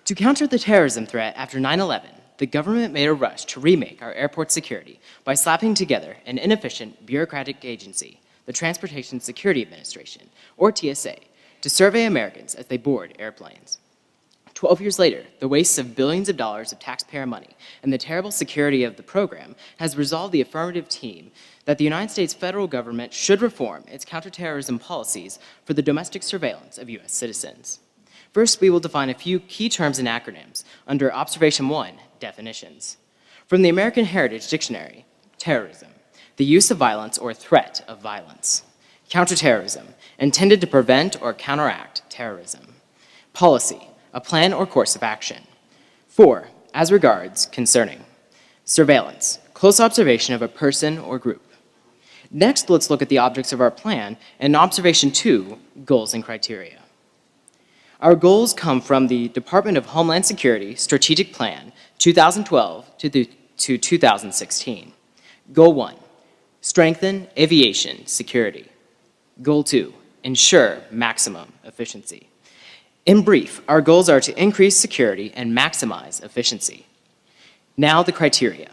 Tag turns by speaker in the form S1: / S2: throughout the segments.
S1: To counter the terrorism threat after 9/11, the government made a rush to remake our airport security by slapping together an inefficient bureaucratic agency, the Transportation Security Administration, or TSA, to survey Americans as they board airplanes. 12 years later, the waste of billions of dollars of taxpayer money and the terrible security of the program has resolved the affirmative team that the United States federal government should reform its counterterrorism policies for the domestic surveillance of U.S. citizens. First, we will define a few key terms and acronyms under Observation 1, Definitions. From the American Heritage Dictionary, terrorism, the use of violence or threat of violence. Counterterrorism, intended to prevent or counteract terrorism. Policy, a plan or course of action. 4, as regards, concerning. Surveillance, close observation of a person or group. Next, let's look at the objects of our plan and Observation 2, goals and criteria. Our goals come from the Department of Homeland Security Strategic Plan 2012 to 2016. Goal 1, strengthen aviation security. Goal 2, ensure maximum efficiency. In brief, our goals are to increase security and maximize efficiency. Now the criteria.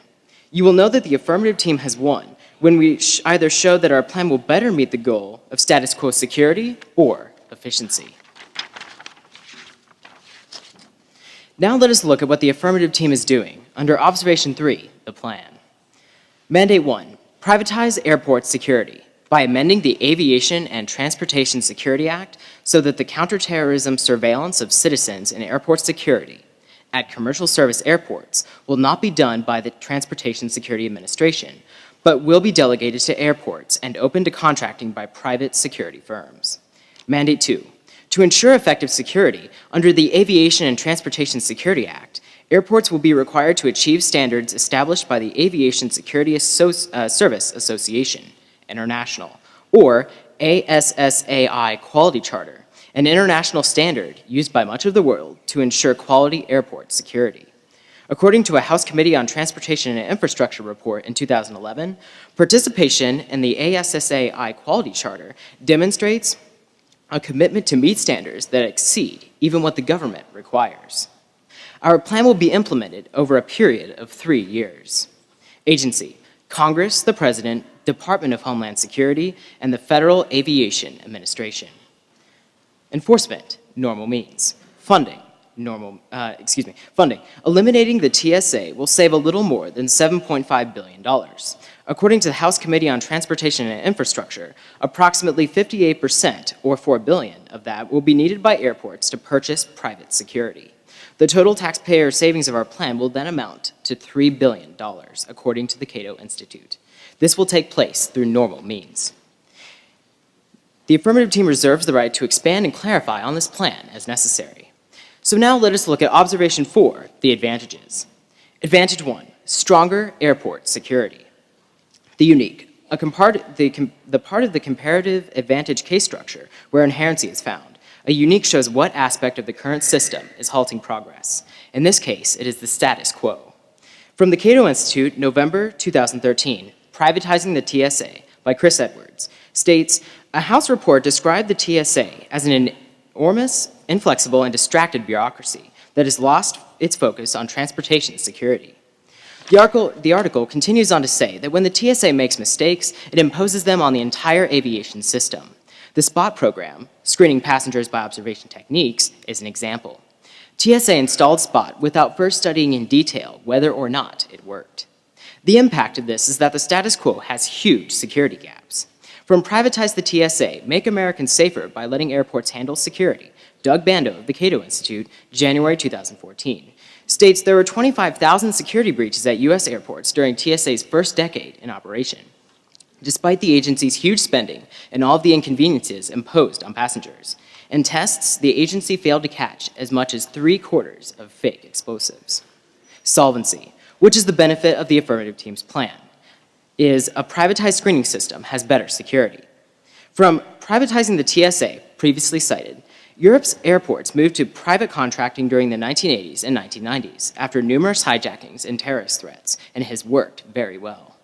S1: You will know that the affirmative team has won when we either show that our plan will better meet the goal of status quo security or efficiency. Now let us look at what the affirmative team is doing under Observation 3, the plan. Mandate 1, privatize airport security by amending the Aviation and Transportation Security Act so that the counterterrorism surveillance of citizens in airport security at commercial service airports will not be done by the Transportation Security Administration, but will be delegated to airports and open to contracting by private security firms. Mandate 2, to ensure effective security, under the Aviation and Transportation Security Act, airports will be required to achieve standards established by the Aviation Security Service Association, International, or ASSAI Quality Charter, an international standard used by much of the world to ensure quality airport security. According to a House Committee on Transportation and Infrastructure report in 2011, participation in the ASSAI Quality Charter demonstrates a commitment to meet standards that exceed even what the government requires. Our plan will be implemented over a period of 3 years. Agency, Congress, the President, Department of Homeland Security, and the Federal Aviation Administration. Enforcement, normal means. Funding, funding. Eliminating the TSA will save a little more than $7.5 billion. According to the House Committee on Transportation and Infrastructure, approximately 58%, or $4 billion, of that will be needed by airports to purchase private security. The total taxpayer savings of our plan will then amount to $3 billion, according to the Cato Institute. This will take place through normal means. The affirmative team reserves the right to expand and clarify on this plan as necessary. So now let us look at Observation 4, the advantages. Advantage 1, stronger airport security. The unique, the part of the comparative advantage case structure where inherency is found. A unique shows what aspect of the current system is halting progress. In this case, it is the status quo. From the Cato Institute, November 2013, Privatizing the TSA by Chris Edwards, states, a House report described the TSA as an enormous, inflexible, and distracted bureaucracy that has lost its focus on transportation security. The article continues on to say that when the TSA makes mistakes, it imposes them on the entire aviation system. The SPOT program, screening passengers by observation techniques, is an example. TSA installed SPOT without first studying in detail whether or not it worked. The impact of this is that the status quo has huge security gaps. From Privatize the TSA, Make Americans Safer by Letting Airports Handle Security, Doug Bando of the Cato Institute, January 2014, states there were 25,000 security breaches at U.S. airports during TSA's first decade in operation. Despite the agency's huge spending and all of the inconveniences imposed on passengers. In tests, the agency failed to catch as much as 3/4 of fake explosives. Solvency, which is the benefit of the affirmative team's plan, is a privatized screening system has better security. From privatizing the TSA, previously cited, Europe's airports moved to private contracting during the 1980s and 1990s after numerous hijackings and terrorist threats, and has worked very well.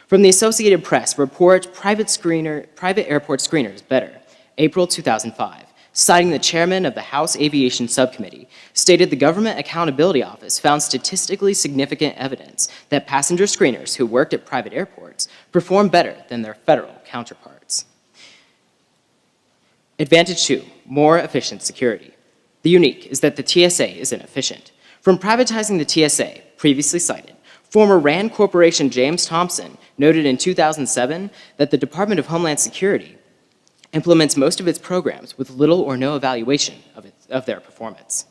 S1: From the Associated Press report, Private Airport Screeners Better, April 2005, citing the chairman of the House Aviation Subcommittee, stated the Government Accountability Office found statistically significant evidence that passenger screeners who worked at private airports performed better than their federal counterparts. Advantage 2, more efficient security. The unique is that the TSA isn't efficient. From privatizing the TSA, previously cited, former RAND Corporation James Thompson noted in 2007 that the Department of Homeland Security implements most of its programs with little or no evaluation of their performance.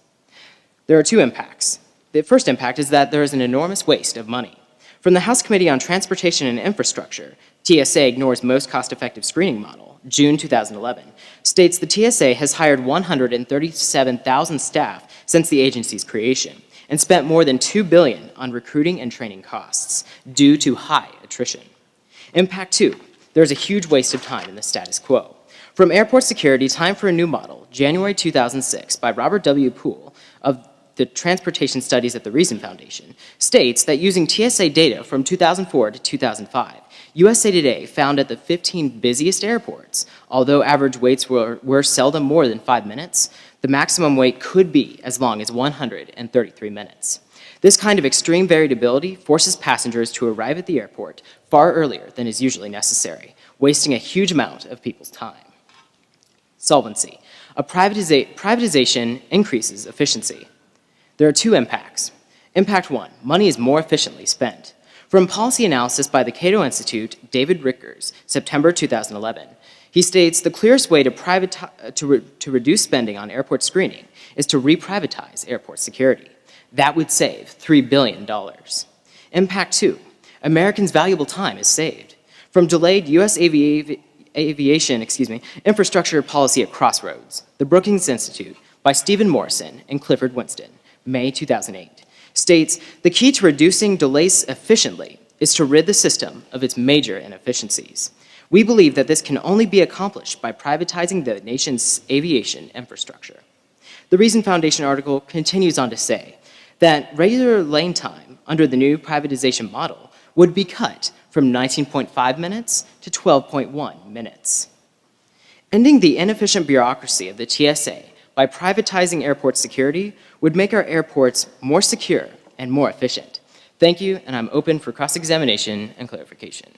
S1: There are two impacts. The first impact is that there is an enormous waste of money. From the House Committee on Transportation and Infrastructure, TSA ignores most cost-effective screening model, June 2011, states the TSA has hired 137,000 staff since the agency's creation and spent more than $2 billion on recruiting and training costs due to high attrition. Impact 2, there is a huge waste of time in the status quo. From Airport Security, Time for a New Model, January 2006, by Robert W. Poole of the Transportation Studies at the Reason Foundation, states that using TSA data from 2004 to 2005, USA Today found at the 15 busiest airports, although average waits were seldom more than 5 minutes, the maximum wait could be as long as 133 minutes. This kind of extreme variability forces passengers to arrive at the airport far earlier than is usually necessary, wasting a huge amount of people's time. Solvency. A privatization increases efficiency. There are two impacts. Impact 1, money is more efficiently spent. From policy analysis by the Cato Institute, David Rickers, September 2011, he states the clearest way to reduce spending on airport screening is to reprivatize airport security. That would save $3 billion. Impact 2, Americans' valuable time is saved. From delayed U.S. aviation infrastructure policy at crossroads, the Brookings Institute by Stephen Morrison and Clifford Winston, May 2008, states the key to reducing delays efficiently is to rid the system of its major inefficiencies. We believe that this can only be accomplished by privatizing the nation's aviation infrastructure. The Reason Foundation article continues on to say that regular lane time under the new privatization model would be cut from 19.5 minutes to 12.1 minutes. Ending the inefficient bureaucracy of the TSA by privatizing airport security would make our airports more secure and more efficient. Thank you, and I'm open for cross-examination and clarification.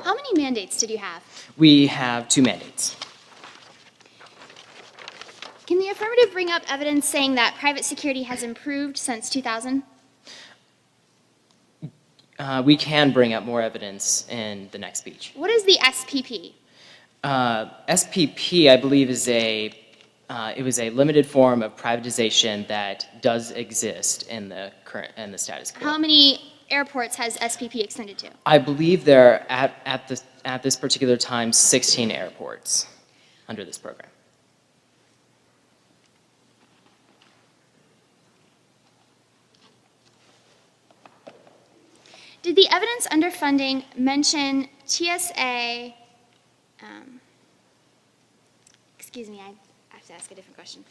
S2: How many mandates did you have?
S1: We have 2 mandates.
S2: Can the affirmative bring up evidence saying that private security has improved since 2000?
S1: We can bring up more evidence in the next speech.
S2: What is the SPP?
S1: SPP, I believe, is it was a limited form of privatization that does exist in the status quo.
S2: How many airports has SPP extended to?
S1: I believe there are at this particular time 16 airports under this program.
S2: Did the evidence underfunding mention TSA, excuse me, I have to ask a different question.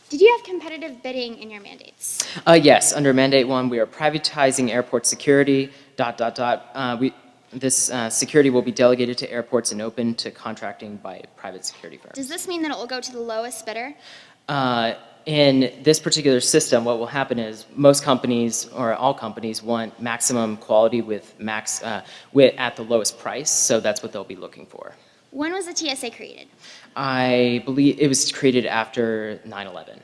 S2: Did you have competitive bidding in your mandates?
S1: Yes, under Mandate 1, we are privatizing airport security, This security will be delegated to airports and open to contracting by private security firms.
S2: Does this mean that it will go to the lowest bidder?
S1: In this particular system, what will happen is most companies, or all companies, want maximum quality at the lowest price, so that's what they'll be looking for.
S2: When was the TSA created?
S1: I believe it was created after 9/11.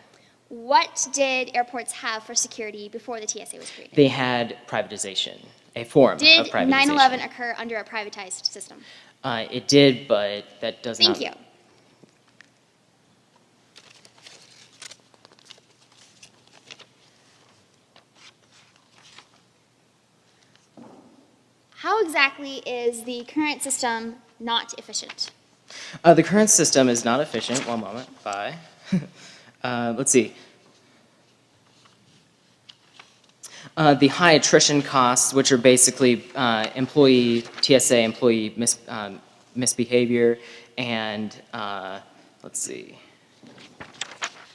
S2: What did airports have for security before the TSA was created?
S1: They had privatization, a form of privatization.
S2: Did 9/11 occur under a privatized system?
S1: It did, but that does not...
S2: Thank you. How exactly is the current system not efficient?
S1: The current system is not efficient. One moment. Bye. Let's see. The high attrition costs, which are basically TSA employee misbehavior and let's see.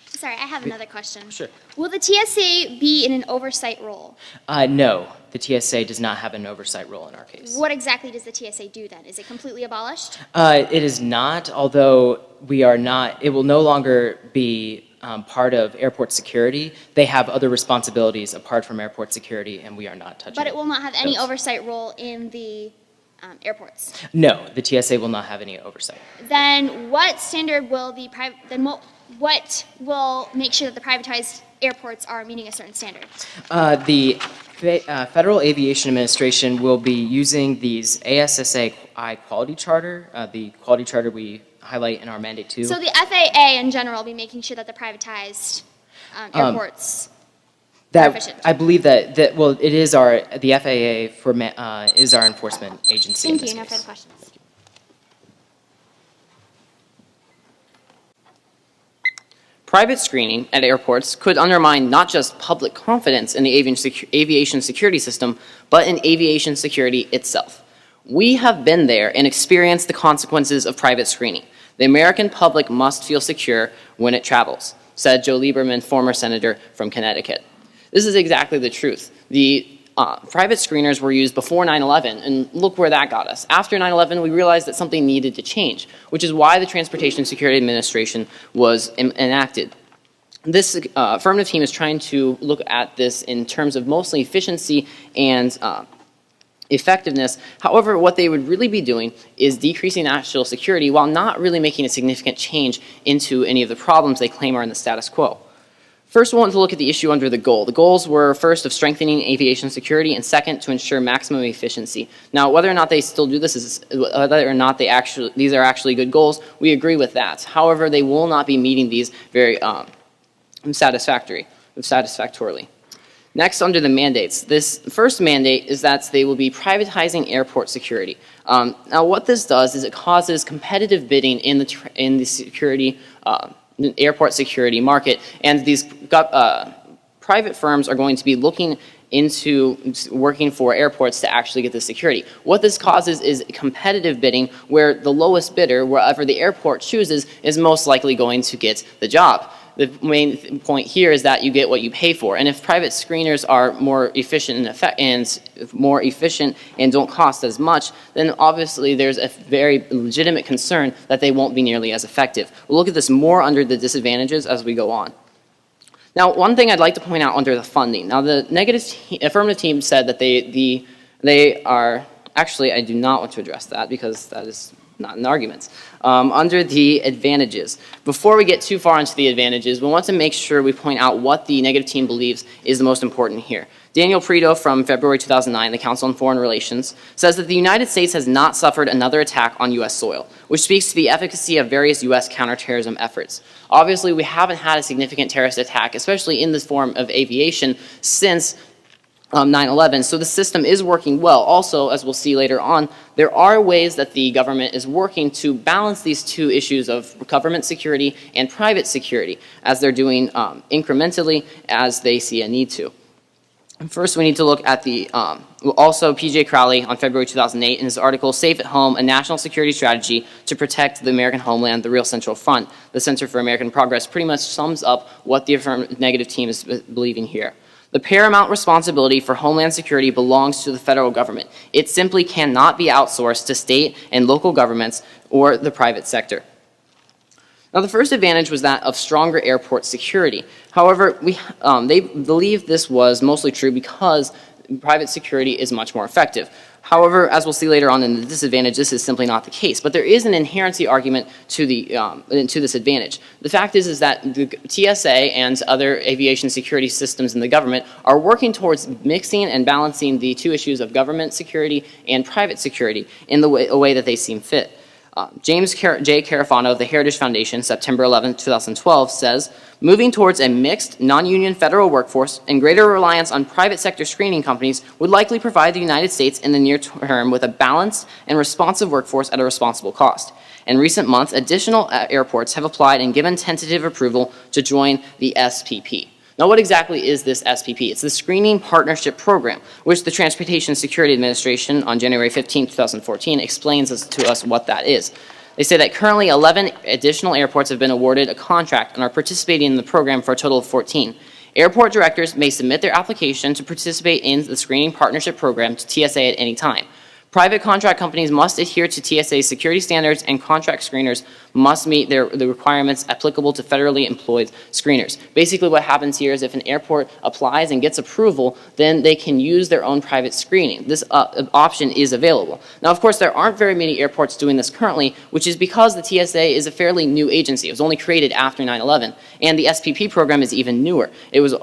S2: Sorry, I have another question.
S1: Sure.
S2: Will the TSA be in an oversight role?
S1: No, the TSA does not have an oversight role in our case.
S2: What exactly does the TSA do then? Is it completely abolished?
S1: It is not, although we are not, it will no longer be part of airport security. They have other responsibilities apart from airport security, and we are not touching
S2: But it will not have any
S1: those.
S2: oversight role in the airports.
S1: No, the TSA will not have any oversight.
S2: Then what standard will the what will make sure that the privatized airports are meeting a certain standard?
S1: The Federal Aviation Administration will be using these ASSA quality charter, the quality charter we highlight in our mandate 2.
S2: So the FAA in general will be making sure that the privatized airports are efficient.
S1: I believe that well, it is the FAA is our enforcement agency.
S2: Thank
S1: in
S2: you.
S1: this
S2: No
S1: case.
S2: further questions.
S3: Private screening at airports could undermine not just public confidence in the aviation security system, but in aviation security itself. We have been there and experienced the consequences of private screening. The American public must feel secure when it travels, said Joe Lieberman, former senator from Connecticut. This is exactly the truth. The private screeners were used before 9/11, and look where that got us. After 9/11, we realized that something needed to change, which is why the Transportation Security Administration was enacted. This affirmative team is trying to look at this in terms of mostly efficiency and effectiveness. However, what they would really be doing is decreasing national security while not really making a significant change into any of the problems they claim are in the status quo. First, we want to look at the issue under the goal. The goals were first of strengthening aviation security, and second, to ensure maximum efficiency. Now, whether or not they still do this whether or not these are actually good goals, we agree with that. However, they will not be meeting these very satisfactorily. Next, under the mandates, this first mandate is that they will be privatizing airport security. Now, what this does is it causes competitive bidding in the security airport security market, and these private firms are going to be looking into working for airports to actually get the security. What this causes is competitive bidding where the lowest bidder, wherever the airport chooses, is most likely going to get the job. The main point here is that you get what you pay for, and if private screeners are more efficient and don't cost as much, then obviously there's a very legitimate concern that they won't be nearly as effective. We'll look at this more under the disadvantages as we go on. Now, one thing I'd like to point out under the funding. Now, the affirmative team said that they are actually. I do not want to address that because that is not an argument. Under the advantages, before we get too far into the advantages, we want to make sure we point out what the negative team believes is the most important here. Daniel Prito from February 2009, the Council on Foreign Relations, says that the United States has not suffered another attack on U.S. soil, which speaks to the efficacy of various U.S. counterterrorism efforts. Obviously, we haven't had a significant terrorist attack, especially in this form of aviation, since 9/11, so the system is working well. Also, as we'll see later on, there are ways that the government is working to balance these two issues of government security and private security, as they're doing incrementally as they see a need to. And first, we need to look at the, also P.J. Crowley on February 2008 in his article, Safe at Home, A National Security Strategy to Protect the American Homeland, the Real Central Front, the Center for American Progress, pretty much sums up what the negative team is believing here. The paramount responsibility for Homeland Security belongs to the federal government. It simply cannot be outsourced to state and local governments or the private sector. Now, the first advantage was that of stronger airport security. However, they believe this was mostly true because private security is much more effective. However, as we'll see later on in the disadvantage, this is simply not the case. But there is an inherency argument to this advantage. The fact is that the TSA and other aviation security systems in the government are working towards mixing and balancing the two issues of government security and private security in a way that they seem fit. James J. Carafano of the Heritage Foundation, September 11, 2012, says, moving towards a mixed, non-union federal workforce and greater reliance on private sector screening companies would likely provide the United States in the near term with a balanced and responsive workforce at a responsible cost. In recent months, additional airports have applied and given tentative approval to join the SPP. Now, what exactly is this SPP? It's the Screening Partnership Program, which the Transportation Security Administration on January 15, 2014 explains to us what that is. They say that currently 11 additional airports have been awarded a contract and are participating in the program for a total of 14. Airport directors may submit their application to participate in the screening partnership program to TSA at any time. Private contract companies must adhere to TSA's security standards, and contract screeners must meet the requirements applicable to federally employed screeners. Basically, what happens here is if an airport applies and gets approval, then they can use their own private screening. This option is available. Now, of course, there aren't very many airports doing this currently, which is because the TSA is a fairly new agency. It was only created after 9/11, and the SPP program is even newer. It was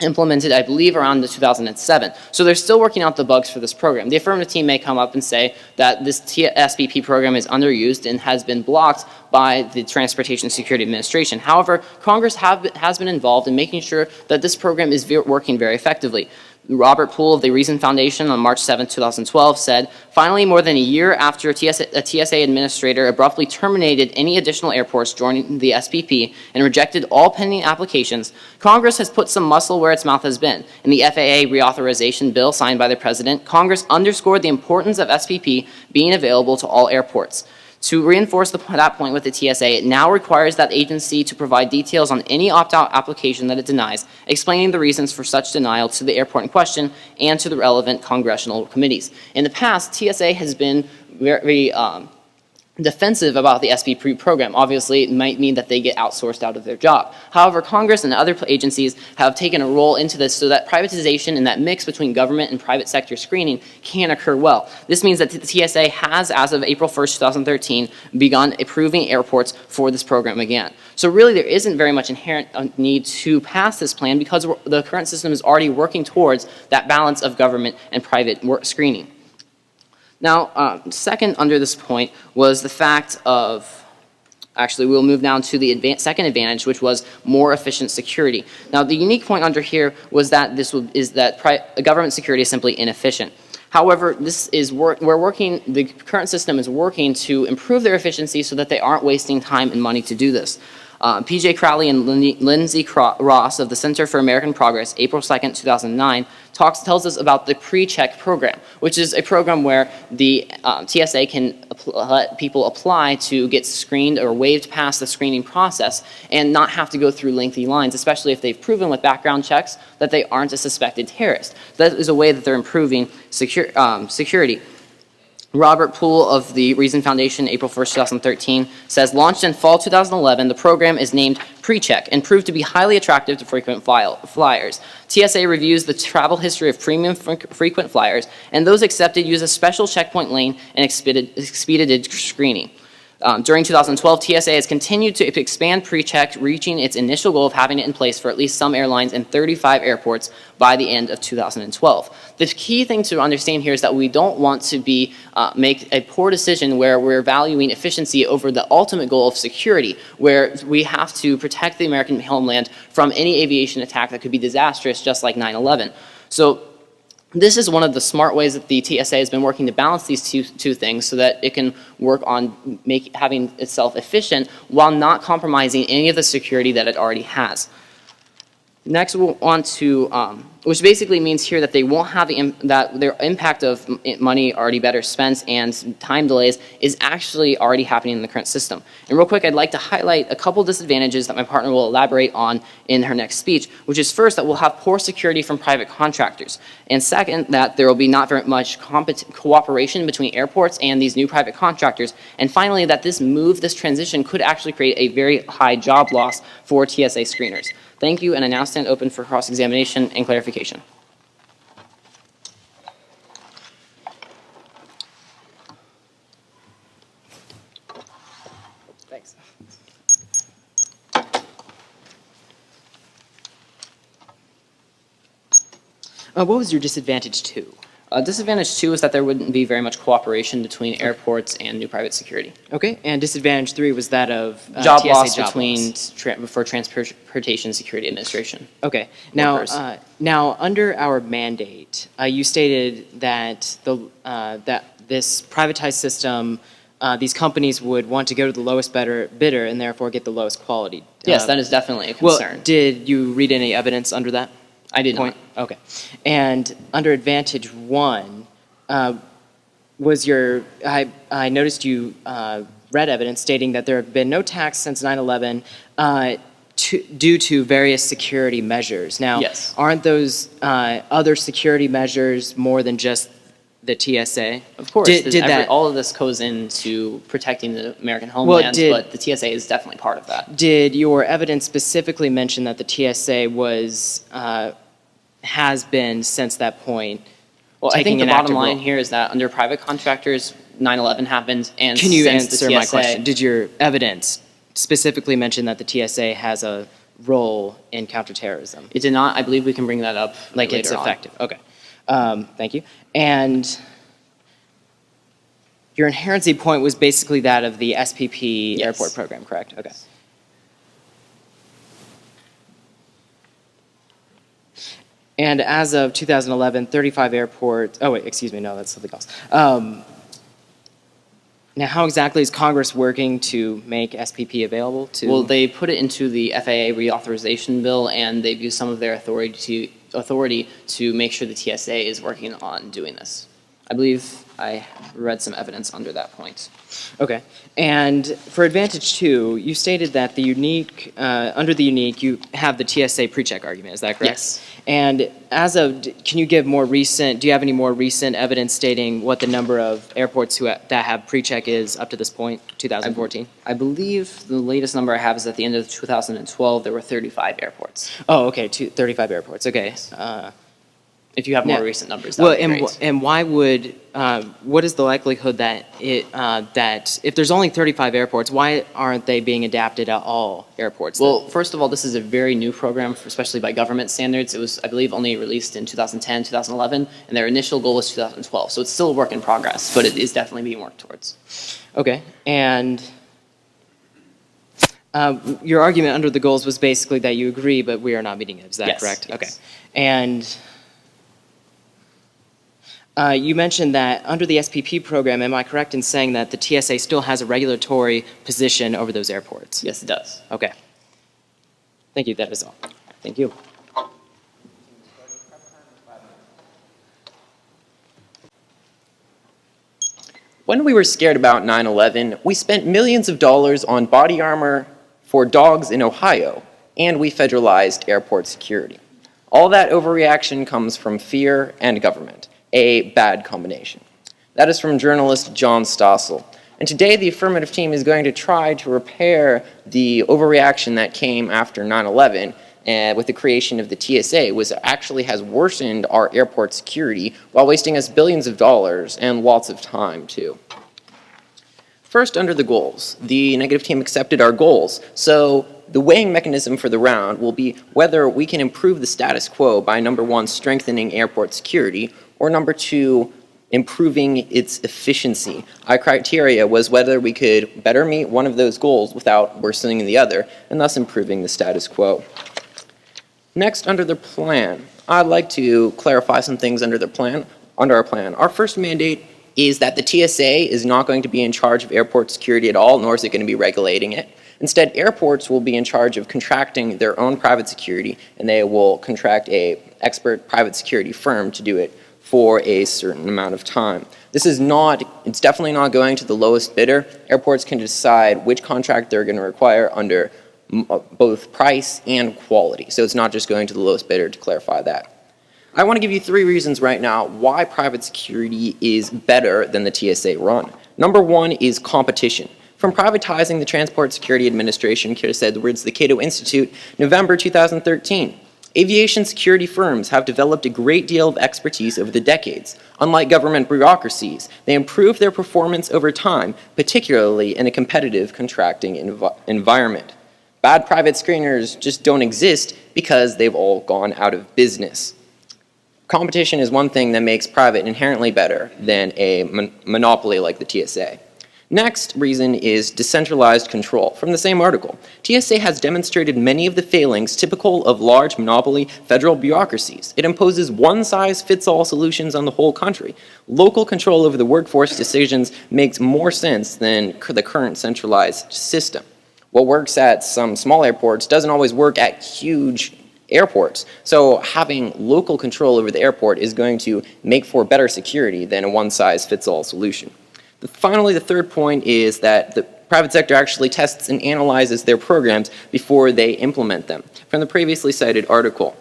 S3: implemented, I believe, around 2007. So they're still working out the bugs for this program. The affirmative team may come up and say that this SPP program is underused and has been blocked by the Transportation Security Administration. However, Congress has been involved in making sure that this program is working very effectively. Robert Poole of the Reason Foundation on March 7, 2012 said, "Finally, more than a year after a TSA administrator abruptly terminated any additional airports joining the SPP and rejected all pending applications, Congress has put some muscle where its mouth has been. In the FAA reauthorization bill signed by the President, Congress underscored the importance of SPP being available to all airports. To reinforce that point with the TSA, it now requires that agency to provide details on any opt-out application that it denies, explaining the reasons for such denial to the airport in question and to the relevant congressional committees." In the past, TSA has been very defensive about the SPP program. Obviously, it might mean that they get outsourced out of their job. However, Congress and other agencies have taken a role into this so that privatization and that mix between government and private sector screening can occur well. This means that the TSA has, as of April 1st, 2013, begun approving airports for this program again. So really, there isn't very much inherent need to pass this plan because the current system is already working towards that balance of government and private screening. Now, second under this point was the fact of, actually we'll move down to the second advantage, which was more efficient security. Now, the unique point under here was that government security is simply inefficient. However, the current system is working to improve their efficiency so that they aren't wasting time and money to do this. P.J. Crowley and Lindsay Ross of the Center for American Progress, April 2nd, 2009, tells us about the pre-check program, which is a program where the TSA can let people apply to get screened or waived past the screening process and not have to go through lengthy lines, especially if they've proven with background checks that they aren't a suspected terrorist. That is a way that they're improving security. Robert Poole of the Reason Foundation, April 1st, 2013, says, "Launched in fall 2011, the program is named PreCheck and proved to be highly attractive to frequent flyers. TSA reviews the travel history of premium frequent flyers, and those accepted use a special checkpoint lane and expedited screening. During 2012, TSA has continued to expand PreCheck, reaching its initial goal of having it in place for at least some airlines in 35 airports by the end of 2012. The key thing to understand here is that we don't want to make a poor decision where we're valuing efficiency over the ultimate goal of security, where we have to protect the American homeland from any aviation attack that could be disastrous, just like 9/11. So this is one of the smart ways that the TSA has been working to balance these two things so that it can work on having itself efficient while not compromising any of the security that it already has. Next, we'll on to, which basically means here that they won't have that their impact of money already better spent and time delays is actually already happening in the current system. And real quick, I'd like to highlight a couple disadvantages that my partner will elaborate on in her next speech, which is first that we'll have poor security from private contractors, and second that there will be not very much cooperation between airports and these new private contractors, and finally that this transition could actually create a very high job loss for TSA screeners. Thank you, and I now stand open for cross-examination and clarification. Thanks.
S1: What was your disadvantage two?
S3: Disadvantage two is that there wouldn't be very much cooperation between airports and new private security.
S1: Okay, and disadvantage three was that of
S3: Job
S1: TSA
S3: loss
S1: job
S3: between
S1: loss.
S3: For Transportation Security Administration.
S1: Okay.
S3: Workers.
S1: Now, under our mandate, you stated that that this privatized system, these companies would want to go to the lowest bidder and therefore get the lowest quality.
S3: Yes, that is definitely a concern.
S1: Well, did you read any evidence under that?
S3: I did
S1: point?
S3: not.
S1: Okay. And under advantage one, was your I noticed you read evidence stating that there have been no attacks since 9/11 due to various security measures. Now,
S3: Yes.
S1: aren't those other security measures more than just the TSA?
S3: Of course,
S1: Did
S3: all of this goes into protecting the American homeland, but the TSA is definitely part of that.
S1: Did your evidence specifically mention that the TSA has been since that point?
S3: Well, I think
S1: taking
S3: the
S1: an
S3: bottom
S1: active
S3: line
S1: role?
S3: here is that under private contractors, 9/11 happened, and
S1: Can you
S3: since
S1: answer
S3: the
S1: my
S3: TSA,
S1: question? Did your evidence specifically mention that the TSA has a role in counterterrorism?
S3: It did not. I believe we can bring that up
S1: Like
S3: later
S1: it's
S3: on.
S1: effective? Okay. Thank you. And your inherency point was basically that of the SPP
S3: Yes.
S1: airport program, correct? Okay. And as of 2011, 35 airports, oh wait, excuse me, no, that's something else. Now, how exactly is Congress working to make SPP available to?
S3: Well, they put it into the FAA reauthorization bill, and they've used some of their authority to make sure the TSA is working on doing this. I believe I read some evidence under that point.
S1: Okay. And for Advantage 2, you stated that under the unique, you have the TSA pre-check argument, is that correct?
S3: Yes.
S1: And can you give do you have any more recent evidence stating what the number of airports that have pre-check is up to this point, 2014?
S3: I believe the latest number I have is at the end of 2012, there were 35 airports.
S1: Oh, okay, 35 airports, okay.
S3: If you have more
S1: Now-
S3: recent numbers, that
S1: Well,
S3: would be great.
S1: and why what is the likelihood that that if there's only 35 airports, why aren't they being adapted at all airports?
S3: Well, first of all, this is a very new program, especially by government standards. It was, I believe, only released in 2010, 2011, and their initial goal was 2012. So it's still a work in progress, but it is definitely being worked towards.
S1: Okay, and your argument under the goals was basically that you agree, but we are not meeting it. Is that
S3: Yes,
S1: correct?
S3: yes.
S1: Okay, and you mentioned that under the SPP program, am I correct in saying that the TSA still has a regulatory position over those airports?
S3: Yes, it does.
S1: Okay. Thank you, that is all.
S3: Thank you.
S4: When we were scared about 9/11, we spent millions of dollars on body armor for dogs in Ohio, and we federalized airport security. All that overreaction comes from fear and government, a bad combination. That is from journalist John Stossel. And today the affirmative team is going to try to repair the overreaction that came after 9/11 with the creation of the TSA, which actually has worsened our airport security while wasting us billions of dollars and lots of time, too. First, under the goals. The negative team accepted our goals, so the weighing mechanism for the round will be whether we can improve the status quo by, number one, strengthening airport security, or number two, improving its efficiency. Our criteria was whether we could better meet one of those goals without worsening the other, and thus improving the status quo. Next, under the plan, I'd like to clarify some things under our plan. Our first mandate is that the TSA is not going to be in charge of airport security at all, nor is it going to be regulating it. Instead, airports will be in charge of contracting their own private security, and they will contract an expert private security firm to do it for a certain amount of time. It's definitely not going to the lowest bidder. Airports can decide which contract they're going to require under both price and quality. So it's not just going to the lowest bidder, to clarify that. I want to give you 3 reasons right now why private security is better than the TSA run. Number 1 is competition. From privatizing the Transport Security Administration, could have said the words of the Cato Institute, November 2013. Aviation security firms have developed a great deal of expertise over the decades. Unlike government bureaucracies, they improve their performance over time, particularly in a competitive contracting environment. Bad private screeners just don't exist because they've all gone out of business. Competition is one thing that makes private inherently better than a monopoly like the TSA. Next reason is decentralized control. From the same article, TSA has demonstrated many of the failings typical of large monopoly federal bureaucracies. It imposes one-size-fits-all solutions on the whole country. Local control over the workforce decisions makes more sense than the current centralized system. What works at some small airports doesn't always work at huge airports. So having local control over the airport is going to make for better security than a one-size-fits-all solution. Finally, the third point is that the private sector actually tests and analyzes their programs before they implement them. From the previously cited article,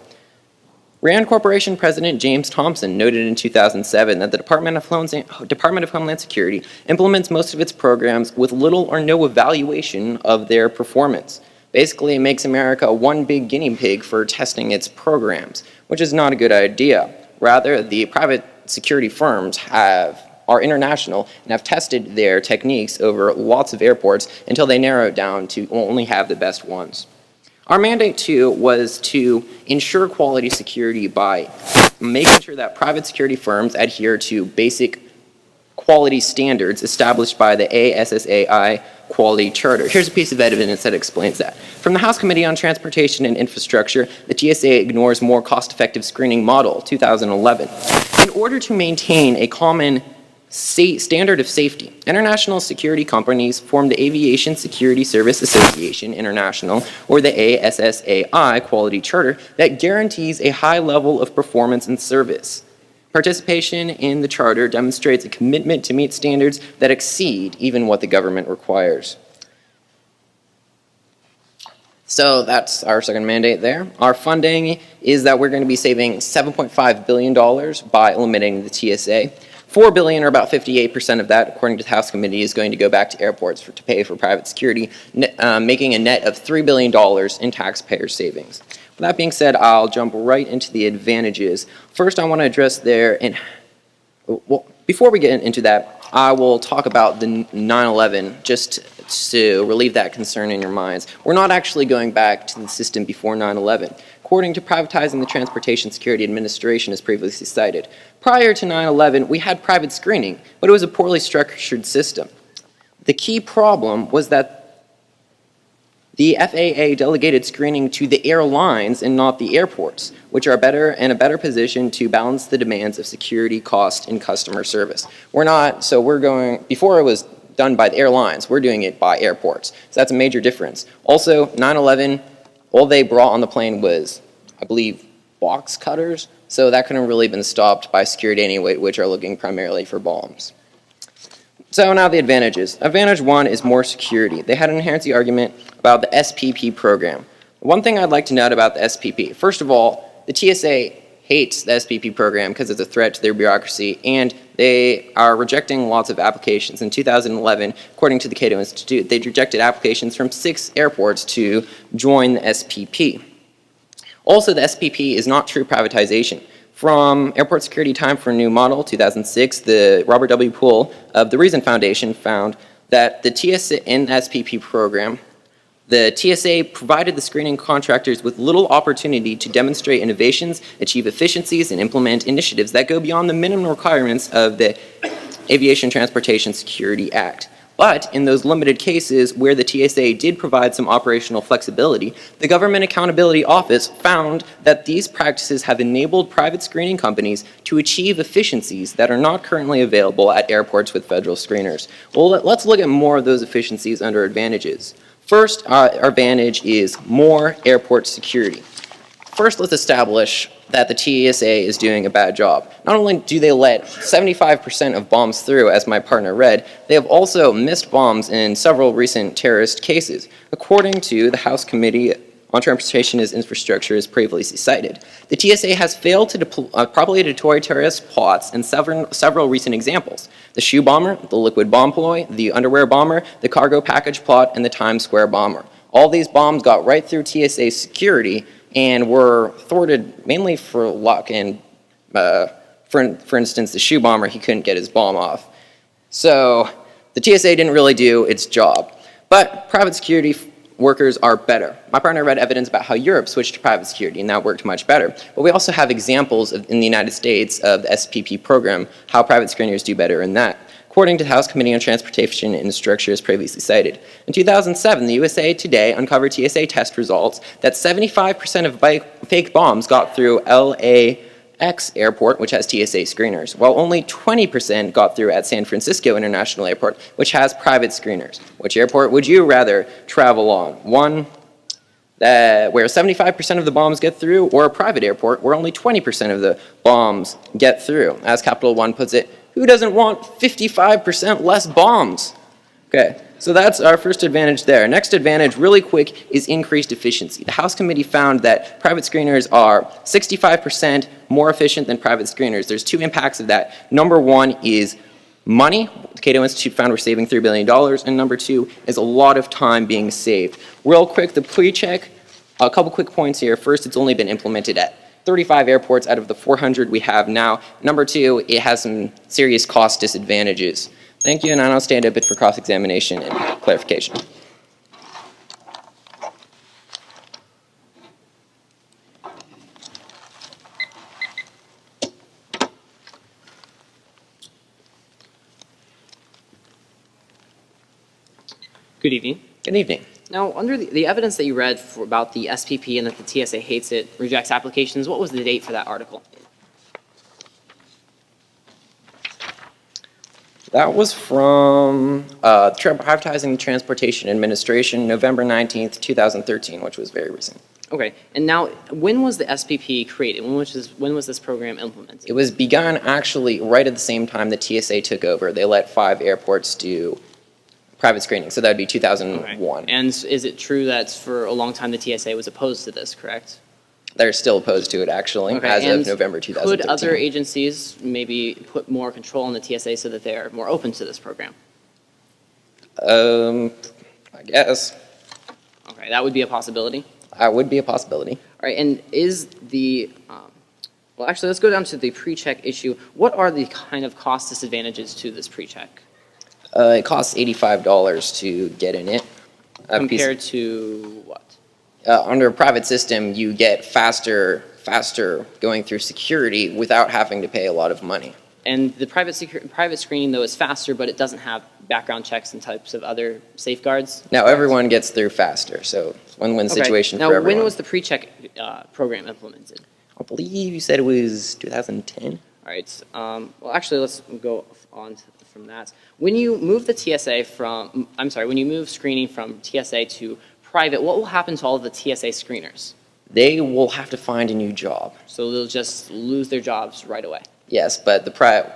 S4: Rand Corporation President James Thompson noted in 2007 that the Department of Homeland Security implements most of its programs with little or no evaluation of their performance. Basically, it makes America one big guinea pig for testing its programs, which is not a good idea. Rather, the private security firms are international and have tested their techniques over lots of airports until they narrow it down to only have the best ones. Our mandate, too, was to ensure quality security by making sure that private security firms adhere to basic quality standards established by the ASSAI Quality Charter. Here's a piece of evidence that explains that. From the House Committee on Transportation and Infrastructure, the TSA ignores more cost-effective screening model, 2011. In order to maintain a common standard of safety, international security companies form the Aviation Security Service Association International, or the ASSAI Quality Charter, that guarantees a high level of performance and service. Participation in the charter demonstrates a commitment to meet standards that exceed even what the government requires. So that's our second mandate there. Our funding is that we're going to be saving $7.5 billion by eliminating the TSA. $4 billion, or about 58% of that, according to the House Committee, is going to go back to airports to pay for private security, making a net of $3 billion in taxpayer savings. With that being said, I'll jump right into the advantages. First, I want to address well, before we get into that, I will talk about the 9/11, just to relieve that concern in your minds. We're not actually going back to the system before 9/11. According to Privatizing the Transportation Security Administration, as previously cited, prior to 9/11, we had private screening, but it was a poorly structured system. The key problem was that the FAA delegated screening to the airlines and not the airports, which are in a better position to balance the demands of security, cost, and customer service. Before it was done by the airlines, we're doing it by airports. So that's a major difference. Also, 9/11, all they brought on the plane was, I believe, box cutters, so that couldn't really have been stopped by security anyway, which are looking primarily for bombs. So now the advantages. Advantage one is more security. They had an inherency argument about the SPP program. One thing I'd like to note about the SPP, first of all, the TSA hates the SPP program because it's a threat to their bureaucracy, and they are rejecting lots of applications. In 2011, according to the Cato Institute, they rejected applications from 6 airports to join the SPP. Also, the SPP is not true privatization. From Airport Security Time for a New Model, 2006, the Robert W. Poole of the Reason Foundation found that the TSA in the SPP program, the TSA provided the screening contractors with little opportunity to demonstrate innovations, achieve efficiencies, and implement initiatives that go beyond the minimum requirements of the Aviation Transportation Security Act. But in those limited cases where the TSA did provide some operational flexibility, the Government Accountability Office found that these practices have enabled private screening companies to achieve efficiencies that are not currently available at airports with federal screeners. Well, let's look at more of those efficiencies under advantages. First, our advantage is more airport security. First, let's establish that the TSA is doing a bad job. Not only do they let 75% of bombs through, as my partner read, they have also missed bombs in several recent terrorist cases. According to the House Committee on Transportation and Infrastructure, as previously cited, the TSA has failed to properly deploy terrorist plots in several recent examples. The shoe bomber, the liquid bomb ploy, the underwear bomber, the cargo package plot, and the Times Square bomber. All these bombs got right through TSA security and were thwarted mainly for luck, and for instance, the shoe bomber, he couldn't get his bomb off. So the TSA didn't really do its job. But private security workers are better. My partner read evidence about how Europe switched to private security and that worked much better. But we also have examples in the United States of the SPP program, how private screeners do better in that. According to the House Committee on Transportation and Infrastructure, as previously cited. In 2007, the USA Today uncovered TSA test results that 75% of fake bombs got through LAX Airport, which has TSA screeners, while only 20% got through at San Francisco International Airport, which has private screeners. Which airport would you rather travel on? One where 75% of the bombs get through, or a private airport where only 20% of the bombs get through? As Capital One puts it, who doesn't want 55% less bombs? Okay, So that's our first advantage there. Next advantage, really quick, is increased efficiency. The House committee found that private screeners are 65% more efficient than private screeners. There's two impacts of that. Number one is money. The Cato Institute found we're saving $3 billion. And number two is a lot of time being saved. Real quick, the pre-check, a couple quick points here. First, it's only been implemented at 35 airports out of the 400 we have now. Number two, it has some serious cost disadvantages. Thank you, and I'll stand a bit for cross-examination and clarification.
S3: Good evening.
S4: Good evening.
S3: Now, under the evidence that you read about the SPP and that the TSA hates it, rejects applications, what was the date for that article?
S4: That was from Privatizing the Transportation Administration, November 19th, 2013, which was very recent.
S3: Okay, and now, when was the SPP created? When was this program implemented?
S4: It was begun actually right at the same time the TSA took over. They let 5 airports do private screening, so that would be 2001.
S3: Okay. And is it true that for a long time the TSA was opposed to this, correct?
S4: They're still opposed to it, actually,
S3: Okay,
S4: as
S3: and
S4: of November 2013.
S3: could other agencies maybe put more control on the TSA so that they're more open to this program?
S4: I guess.
S3: Okay, that would be a possibility.
S4: That would be a possibility.
S3: All right, and is the, well, actually, let's go down to the pre-check issue. What are the kind of cost disadvantages to this pre-check?
S4: It costs $85 to get in it.
S3: Compared to what?
S4: Under a private system, you get faster going through security without having to pay a lot of money.
S3: And the private screening, though, is faster, but it doesn't have background checks and types of other safeguards?
S4: Now, everyone gets through faster, so it's a win-win situation for everyone.
S3: Now, when was the pre-check program implemented?
S4: I believe you said it was 2010?
S3: All right. Well, actually, let's go on from that. When you move the TSA from, I'm sorry, when you move screening from TSA to private, what will happen to all of the TSA screeners?
S4: They will have to find a new job.
S3: So they'll just lose their jobs right away.
S4: Yes, but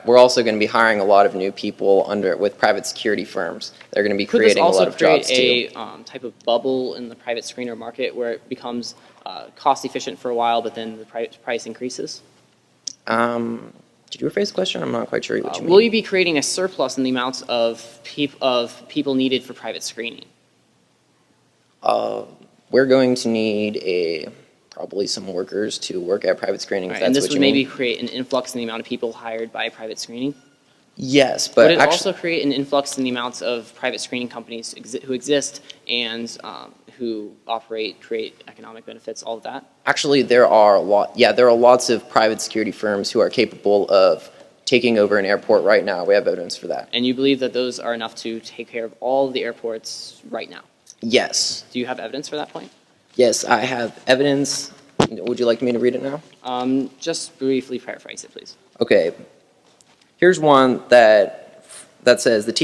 S4: we're also going to be hiring a lot of new people with private security firms. They're going to be creating a lot of jobs too.
S3: Could this also create a type of bubble in the private screener market where it becomes cost efficient for a while, but then the price increases?
S4: Did you rephrase the question? I'm not quite sure what you mean.
S3: Will you be creating a surplus in the amounts of people needed for private screening?
S4: We're going to need probably some workers to work at private screening.
S3: Right, and this would maybe create an influx in the amount of people hired by private screening?
S4: Yes, but
S3: would it also create an influx in the amounts of private screening companies who exist and who create economic benefits, all of that?
S4: Actually, there are lots of private security firms who are capable of taking over an airport right now. We have evidence for that.
S3: And you believe that those are enough to take care of all of the airports right now?
S4: Yes.
S3: Do you have evidence for that point?
S4: Yes, I have evidence. Would you like me to read it now?
S3: Just briefly paraphrase it, please.
S4: Okay. Here's one that says the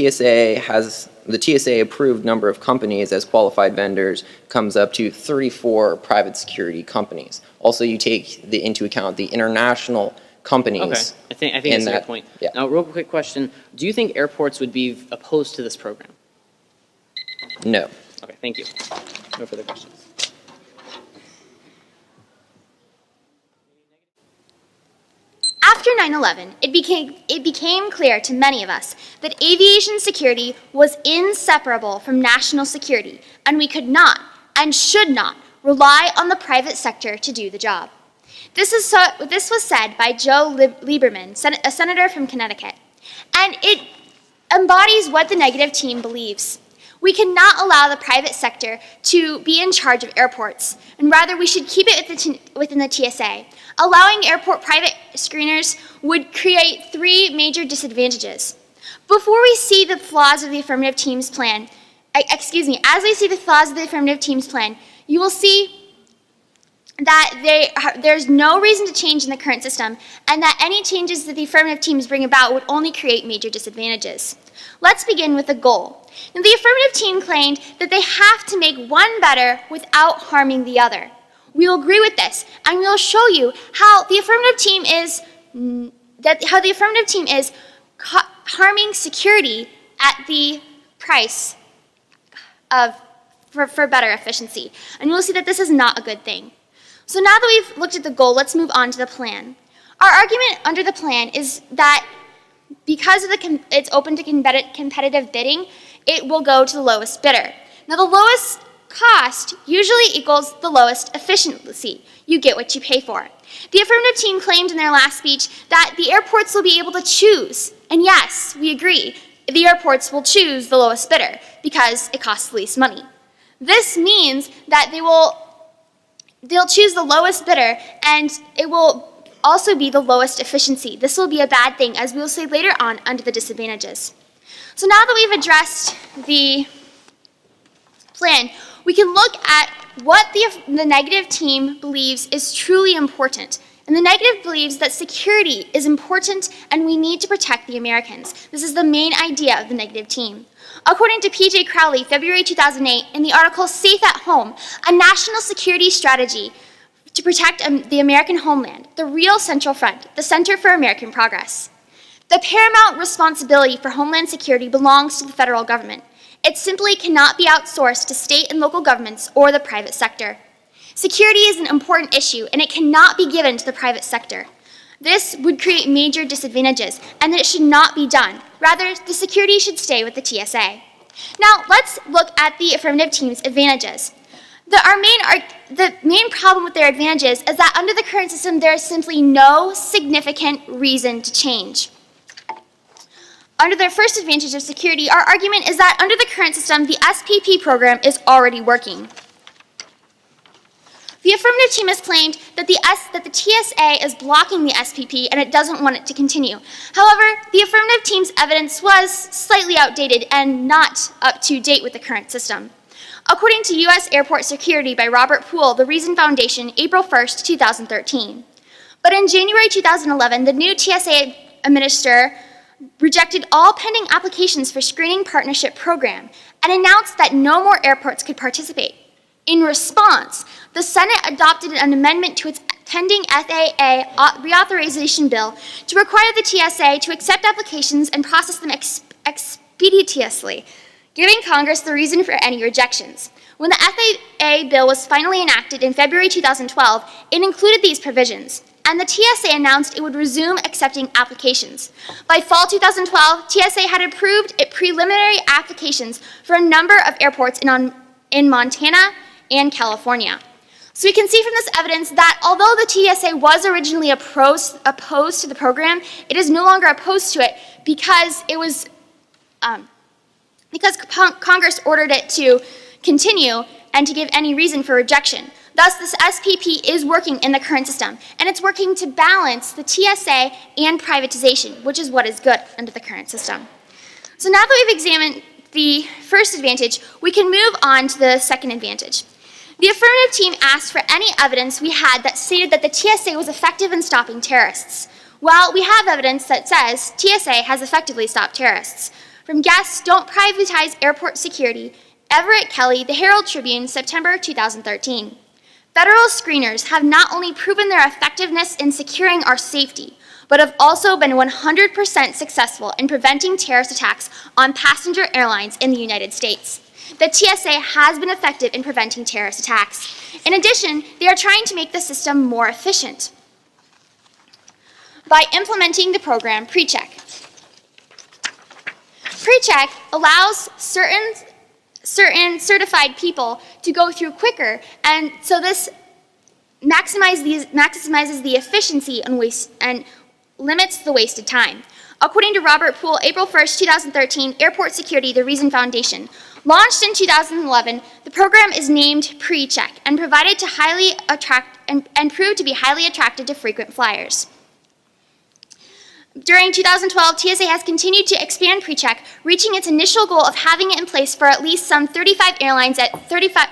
S4: TSA approved number of companies as qualified vendors comes up to 34 private security companies. Also, you take into account the international companies.
S3: Okay, I think that's a good point.
S4: Yeah.
S3: Now, real quick question. Do you think airports would be opposed to this program?
S4: No.
S3: Okay, thank you. No further questions.
S2: After 9/11, it became clear to many of us that aviation security was inseparable from national security, and we could not and should not rely on the private sector to do the job. This was said by Joe Lieberman, a senator from Connecticut, and it embodies what the negative team believes. We cannot allow the private sector to be in charge of airports, and rather we should keep it within the TSA. Allowing airport private screeners would create 3 major disadvantages. Before we see the flaws of the affirmative team's plan, as we see the flaws of the affirmative team's plan, you will see that there's no reason to change in the current system, and that any changes that the affirmative teams bring about would only create major disadvantages. Let's begin with the goal. Now, the affirmative team claimed that they have to make one better without harming the other. We will agree with this, and we will show you how the affirmative team is harming security at the price for better efficiency. And you'll see that this is not a good thing. So now that we've looked at the goal, let's move on to the plan. Our argument under the plan is that because it's open to competitive bidding, it will go to the lowest bidder. Now, the lowest cost usually equals the lowest efficiency. You get what you pay for. The affirmative team claimed in their last speech that the airports will be able to choose. And yes, we agree. The airports will choose the lowest bidder because it costs the least money. This means that they'll choose the lowest bidder, and it will also be the lowest efficiency. This will be a bad thing, as we will say later on under the disadvantages. So now that we've addressed the plan, we can look at what the negative team believes is truly important. And the negative believes that security is important and we need to protect the Americans. This is the main idea of the negative team. According to P.J. Crowley, February 2008, in the article Safe at Home, a national security strategy to protect the American homeland, the real central front, the Center for American Progress. The paramount responsibility for homeland security belongs to the federal government. It simply cannot be outsourced to state and local governments or the private sector. Security is an important issue, and it cannot be given to the private sector. This would create major disadvantages, and it should not be done. Rather, the security should stay with the TSA. Now, let's look at the affirmative team's advantages. The main problem with their advantages is that under the current system, there is simply no significant reason to change. Under their first advantage of security, our argument is that under the current system, the SPP program is already working. The affirmative team has claimed that the TSA is blocking the SPP and it doesn't want it to continue. However, the affirmative team's evidence was slightly outdated and not up to date with the current system. According to U.S. Airport Security by Robert Poole, the Reason Foundation, April 1st, 2013. But in January 2011, the new TSA administrator rejected all pending applications for screening partnership program and announced that no more airports could participate. In response, the Senate adopted an amendment to its pending FAA reauthorization bill to require the TSA to accept applications and process them expeditiously, giving Congress the reason for any rejections. When the FAA bill was finally enacted in February 2012, it included these provisions, and the TSA announced it would resume accepting applications. By fall 2012, TSA had approved preliminary applications for a number of airports in Montana and California. So we can see from this evidence that although the TSA was originally opposed to the program, it is no longer opposed to it because Congress ordered it to continue and to give any reason for rejection. Thus, this SPP is working in the current system, and it's working to balance the TSA and privatization, which is what is good under the current system. So now that we've examined the first advantage, we can move on to the second advantage. The affirmative team asked for any evidence we had that stated that the TSA was effective in stopping terrorists. Well, we have evidence that says TSA has effectively stopped terrorists. From guests, Don't Privatize Airport Security, Everett Kelly, The Herald Tribune, September 2013. Federal screeners have not only proven their effectiveness in securing our safety, but have also been 100% successful in preventing terrorist attacks on passenger airlines in the United States. The TSA has been effective in preventing terrorist attacks. In addition, they are trying to make the system more efficient by implementing the program PreCheck. PreCheck allows certain certified people to go through quicker, and so this maximizes the efficiency and limits the wasted time. According to Robert Poole, April 1st, 2013, Airport Security, the Reason Foundation. Launched in 2011, the program is named PreCheck and proved to be highly attractive to frequent flyers. During 2012, TSA has continued to expand PreCheck, reaching its initial goal of having it in place for at least some 35 airlines at 35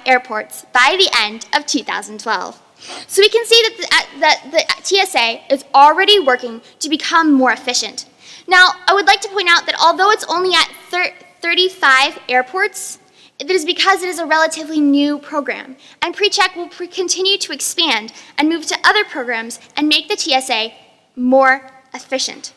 S2: airports by the end of 2012. So we can see that the TSA is already working to become more efficient. Now, I would like to point out that although it's only at 35 airports, it is because it is a relatively new program, and PreCheck will continue to expand and move to other programs and make the TSA more efficient.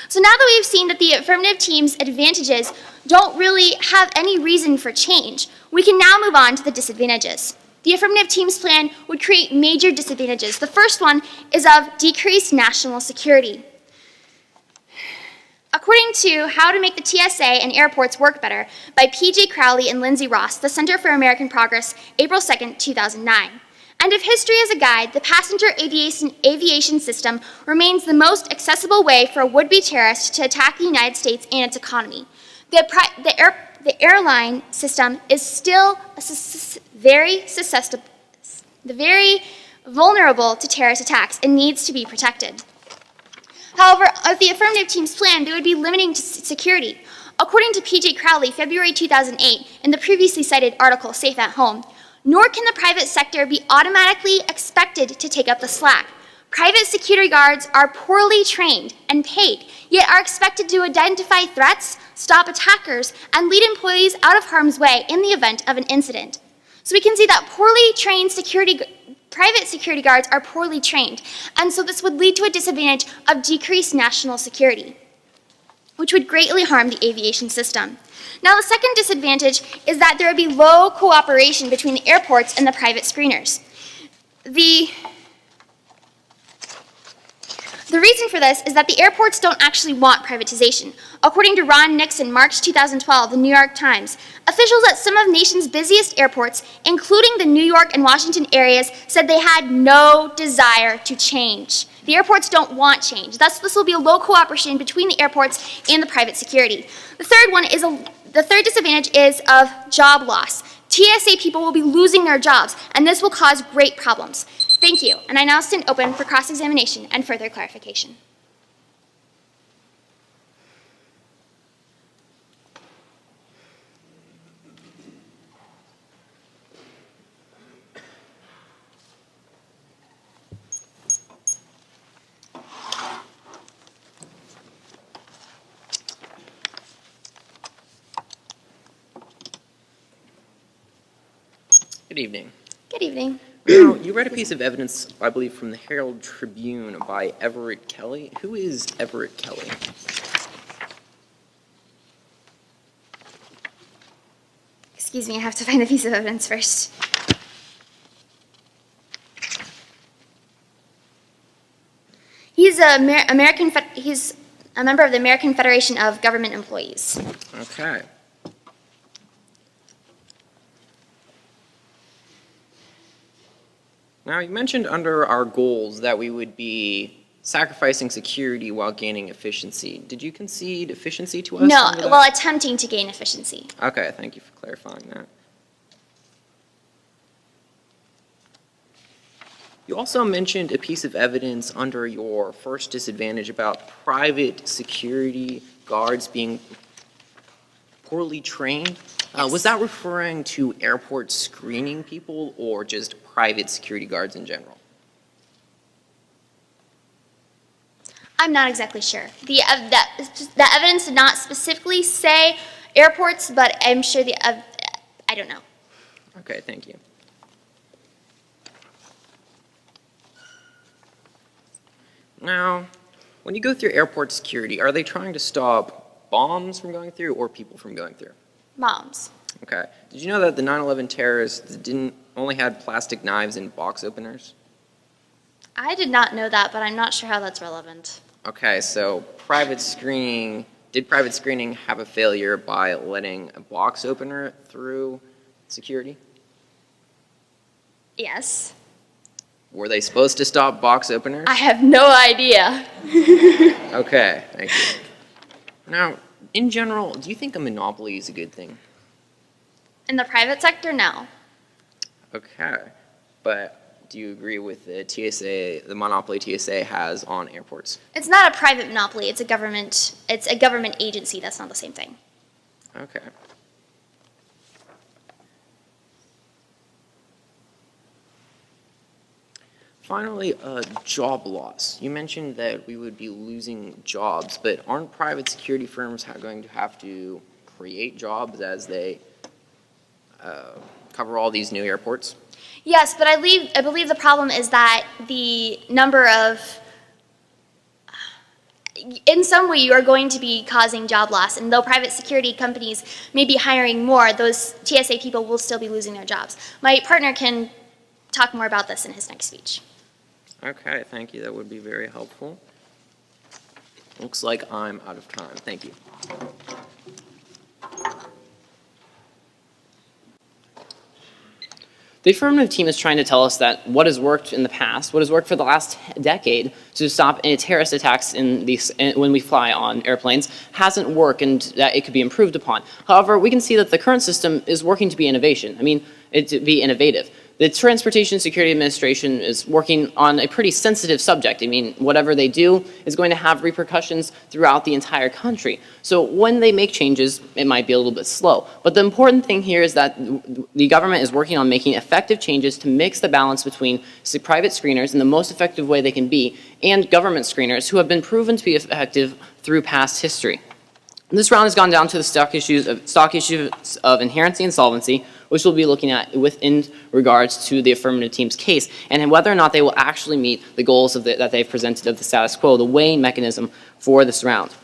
S2: So now that we've seen that the affirmative team's advantages don't really have any reason for change, we can now move on to the disadvantages. The affirmative team's plan would create major disadvantages. The first one is of decreased national security. According to How to Make the TSA and Airports Work Better by P.J. Crowley and Lindsay Ross, the Center for American Progress, April 2nd, 2009. And if history is a guide, the passenger aviation system remains the most accessible way for a would-be terrorist to attack the United States and its economy. The airline system is still very vulnerable to terrorist attacks and needs to be protected. However, of the affirmative team's plan, they would be limiting security. According to P.J. Crowley, February 2008, in the previously cited article, Safe at Home, nor can the private sector be automatically expected to take up the slack. Private security guards are poorly trained and paid, yet are expected to identify threats, stop attackers, and lead employees out of harm's way in the event of an incident. So we can see that poorly trained private security guards are poorly trained, and so this would lead to a disadvantage of decreased national security, which would greatly harm the aviation system. Now, the second disadvantage is that there would be low cooperation between the airports and the private screeners. The reason for this is that the airports don't actually want privatization. According to Ron Nixon, March 2012, the New York Times, officials at some of the nation's busiest airports, including the New York and Washington areas, said they had no desire to change. The airports don't want change. Thus, this will be a low cooperation between the airports and the private security. The third disadvantage is of job loss. TSA people will be losing their jobs, and this will cause great problems. Thank you, and I now stand open for cross-examination and further clarification.
S4: Good evening.
S2: Good evening.
S4: Now, you read a piece of evidence, I believe, from the Herald Tribune by Everett Kelly. Who is Everett Kelly?
S2: Excuse me, I have to find the piece of evidence first. He's a member of the American Federation of Government Employees.
S4: Okay. Now, you mentioned under our goals that we would be sacrificing security while gaining efficiency. Did you concede efficiency to us?
S2: No,
S4: under that?
S2: well, attempting to gain efficiency.
S4: Okay, thank you for clarifying that. You also mentioned a piece of evidence under your first disadvantage about private security guards being poorly trained. Was that referring to airport screening people or just private security guards in general?
S2: I'm not exactly sure. The evidence did not specifically say airports, but I'm sure I don't know.
S4: Okay, thank you. Now, when you go through airport security, are they trying to stop bombs from going through or people from going through?
S2: Moms.
S4: Okay. Did you know that the 9/11 terrorists only had plastic knives and box openers?
S2: I did not know that, but I'm not sure how that's relevant.
S4: Okay, so did private screening have a failure by letting a box opener through security?
S2: Yes.
S4: Were they supposed to stop box openers?
S2: I have no idea.
S4: Okay, thank you. Now, in general, do you think a monopoly is a good thing?
S2: In the private sector, no.
S4: Okay, but do you agree with the monopoly TSA has on airports?
S2: It's not a private monopoly, it's a government agency. That's not the same thing.
S4: Okay. Finally, job loss. You mentioned that we would be losing jobs, but aren't private security firms going to have to create jobs as they cover all these new airports?
S2: Yes, but I believe the problem is that the number of in some way you are going to be causing job loss, and though private security companies may be hiring more, those TSA people will still be losing their jobs. My partner can talk more about this in his next speech.
S4: Okay, thank you. That would be very helpful. Looks like I'm out of time. Thank you.
S3: The affirmative team is trying to tell us that what has worked in the past, what has worked for the last decade to stop any terrorist attacks when we fly on airplanes, hasn't worked, and that it could be improved upon. However, we can see that the current system is working to be innovation. To be innovative. The Transportation Security Administration is working on a pretty sensitive subject. Whatever they do is going to have repercussions throughout the entire country. So when they make changes, it might be a little bit slow. But the important thing here is that the government is working on making effective changes to mix the balance between private screeners in the most effective way they can be and government screeners who have been proven to be effective through past history. This round has gone down to the stock issues of inherency and solvency, which we'll be looking at in regards to the affirmative team's case, and whether or not they will actually meet the goals that they've presented of the status quo, the weighing mechanism for this round.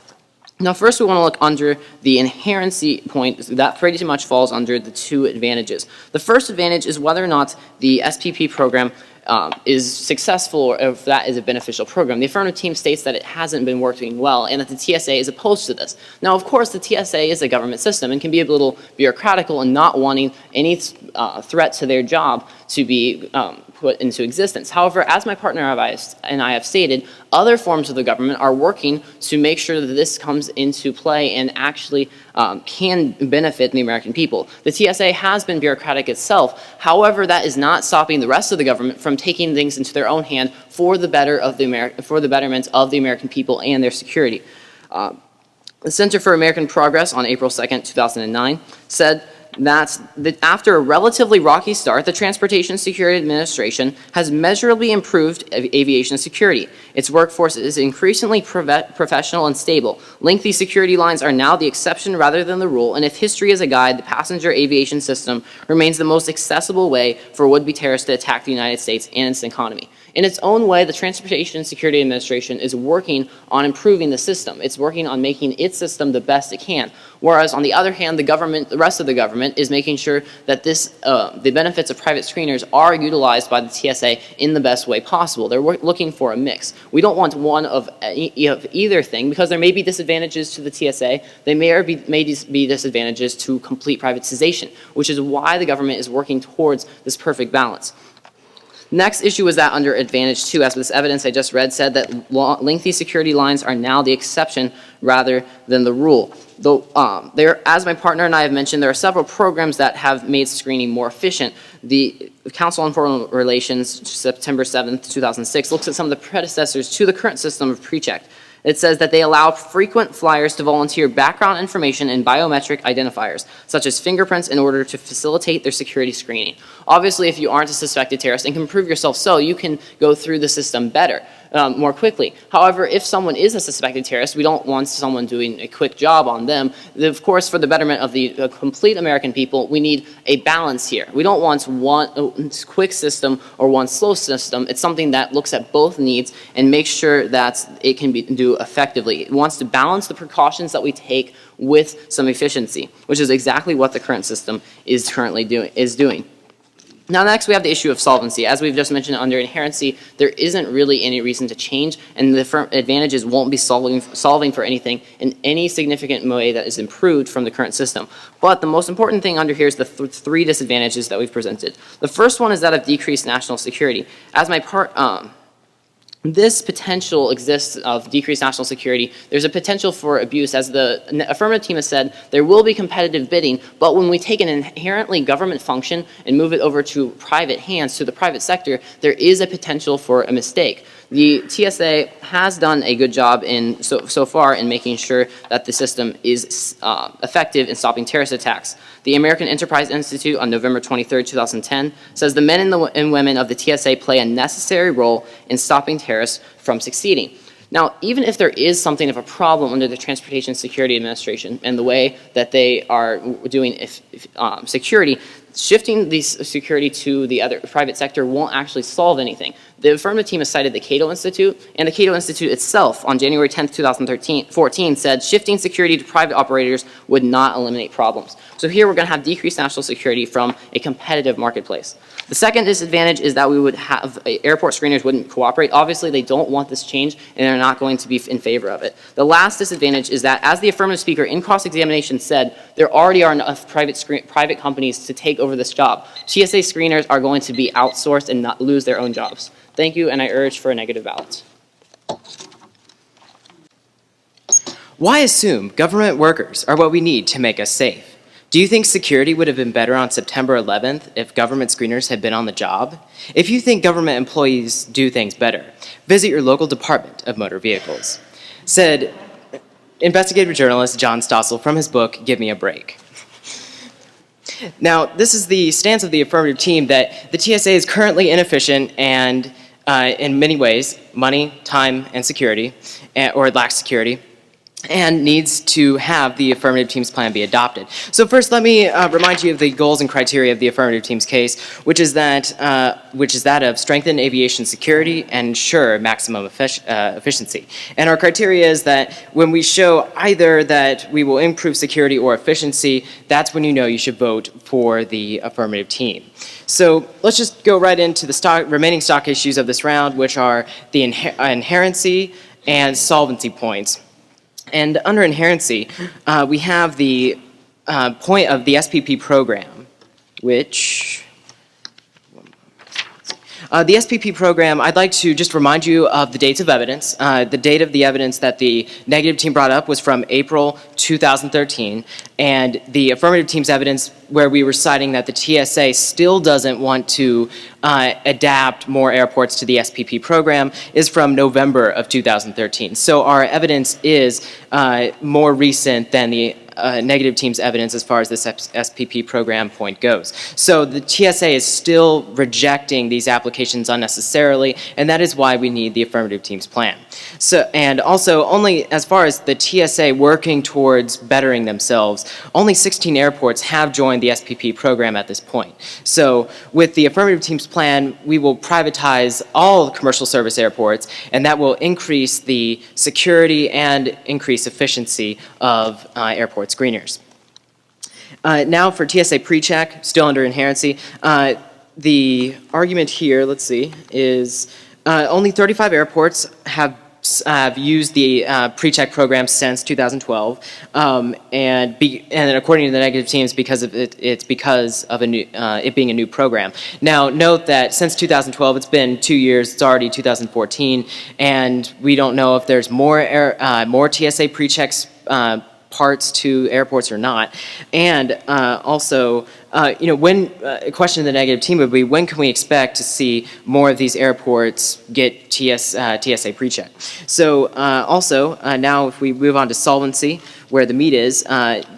S3: Now, first we want to look under the inherency point. That pretty much falls under the two advantages. The first advantage is whether or not the SPP program is successful, or if that is a beneficial program. The affirmative team states that it hasn't been working well and that the TSA is opposed to this. Now, of course, the TSA is a government system and can be a little bureaucratical and not wanting any threat to their job to be put into existence. However, as my partner and I have stated, other forms of the government are working to make sure that this comes into play and actually can benefit the American people. The TSA has been bureaucratic itself. However, that is not stopping the rest of the government from taking things into their own hand for the betterment of the American people and their security. The Center for American Progress on April 2nd, 2009 said that after a relatively rocky start, the Transportation Security Administration has measurably improved aviation security. Its workforce is increasingly professional and stable. Lengthy security lines are now the exception rather than the rule, and if history is a guide, the passenger aviation system remains the most accessible way for would-be terrorists to attack the United States and its economy. In its own way, the Transportation Security Administration is working on improving the system. It's working on making its system the best it can. Whereas, on the other hand, the rest of the government is making sure that the benefits of private screeners are utilized by the TSA in the best way possible. They're looking for a mix. We don't want one of either thing, because there may be disadvantages to the TSA. They may be disadvantages to complete privatization, which is why the government is working towards this perfect balance. Next issue is that under Advantage 2, as this evidence I just read said that lengthy security lines are now the exception rather than the rule. Though, as my partner and I have mentioned, there are several programs that have made screening more efficient. The Council on Foreign Relations, September 7th, 2006, looks at some of the predecessors to the current system of PreCheck. It says that they allow frequent flyers to volunteer background information and biometric identifiers, such as fingerprints, in order to facilitate their security screening. Obviously, if you aren't a suspected terrorist and can prove yourself so, you can go through the system better, more quickly. However, if someone is a suspected terrorist, we don't want someone doing a quick job on them. Of course, for the betterment of the complete American people, we need a balance here. We don't want one quick system or one slow system. It's something that looks at both needs and makes sure that it can be do effectively. It wants to balance the precautions that we take with some efficiency, which is exactly what the current system is currently doing. Now, next we have the issue of solvency. As we've just mentioned, under inherency, there isn't really any reason to change, and the advantages won't be solving for anything in any significant way that is improved from the current system. But the most important thing under here is the three disadvantages that we've presented. The first one is that of decreased national security. As this potential exists of decreased national security. There's a potential for abuse. As the affirmative team has said, there will be competitive bidding, but when we take an inherently government function and move it over to private hands, to the private sector, there is a potential for a mistake. The TSA has done a good job so far in making sure that the system is effective in stopping terrorist attacks. The American Enterprise Institute on November 23, 2010 says the men and women of the TSA play a necessary role in stopping terrorists from succeeding. Now, even if there is something of a problem under the Transportation Security Administration and the way that they are doing security, shifting the security to the other private sector won't actually solve anything. The affirmative team has cited the Cato Institute, and the Cato Institute itself on January 10th, 2014 said shifting security to private operators would not eliminate problems. So here we're going to have decreased national security from a competitive marketplace. The second disadvantage is that we would have airport screeners wouldn't cooperate. Obviously, they don't want this change, and they're not going to be in favor of it. The last disadvantage is that, as the affirmative speaker in cross-examination said, there already are enough private companies to take over this job. TSA screeners are going to be outsourced and not lose their own jobs. Thank you, and I urge for a negative ballot.
S1: Why assume government workers are what we need to make us safe? Do you think security would have been better on September 11th if government screeners had been on the job? If you think government employees do things better, visit your local Department of Motor Vehicles. Said investigative journalist John Stossel from his book, Give Me a Break. Now, this is the stance of the affirmative team that the TSA is currently inefficient and in many ways, money, time, and security, or lacks security, and needs to have the affirmative team's plan be adopted. So first, let me remind you of the goals and criteria of the affirmative team's case, which is that of strengthen aviation security and ensure maximum efficiency. And our criteria is that when we show either that we will improve security or efficiency, that's when you know you should vote for the affirmative team. So let's just go right into the remaining stock issues of this round, which are the inherency and solvency points. And under inherency, we have the point of the SPP program, which, the SPP program, I'd like to just remind you of the dates of evidence. The date of the evidence that the negative team brought up was from April 2013, and the affirmative team's evidence where we were citing that the TSA still doesn't want to adapt more airports to the SPP program is from November of 2013. So our evidence is more recent than the negative team's evidence as far as this SPP program point goes. So the TSA is still rejecting these applications unnecessarily, and that is why we need the affirmative team's plan. So, and also, only as far as the TSA working towards bettering themselves, only 16 airports have joined the SPP program at this point. So with the affirmative team's plan, we will privatize all commercial service airports, and that will increase the security and increase efficiency of airport screeners. Now for TSA PreCheck, still under inherency, the argument here, let's see, is only 35 airports have used the PreCheck program since 2012, and according to the negative teams, because of it's because of it being a new program. Now, note that since 2012, it's been 2 years. It's already 2014, and we don't know if there's more TSA PreChecks parts to airports or not. And also, when a question of the negative team would be, when can we expect to see more of these airports get TSA PreCheck? So also, now if we move on to solvency, where the meat is,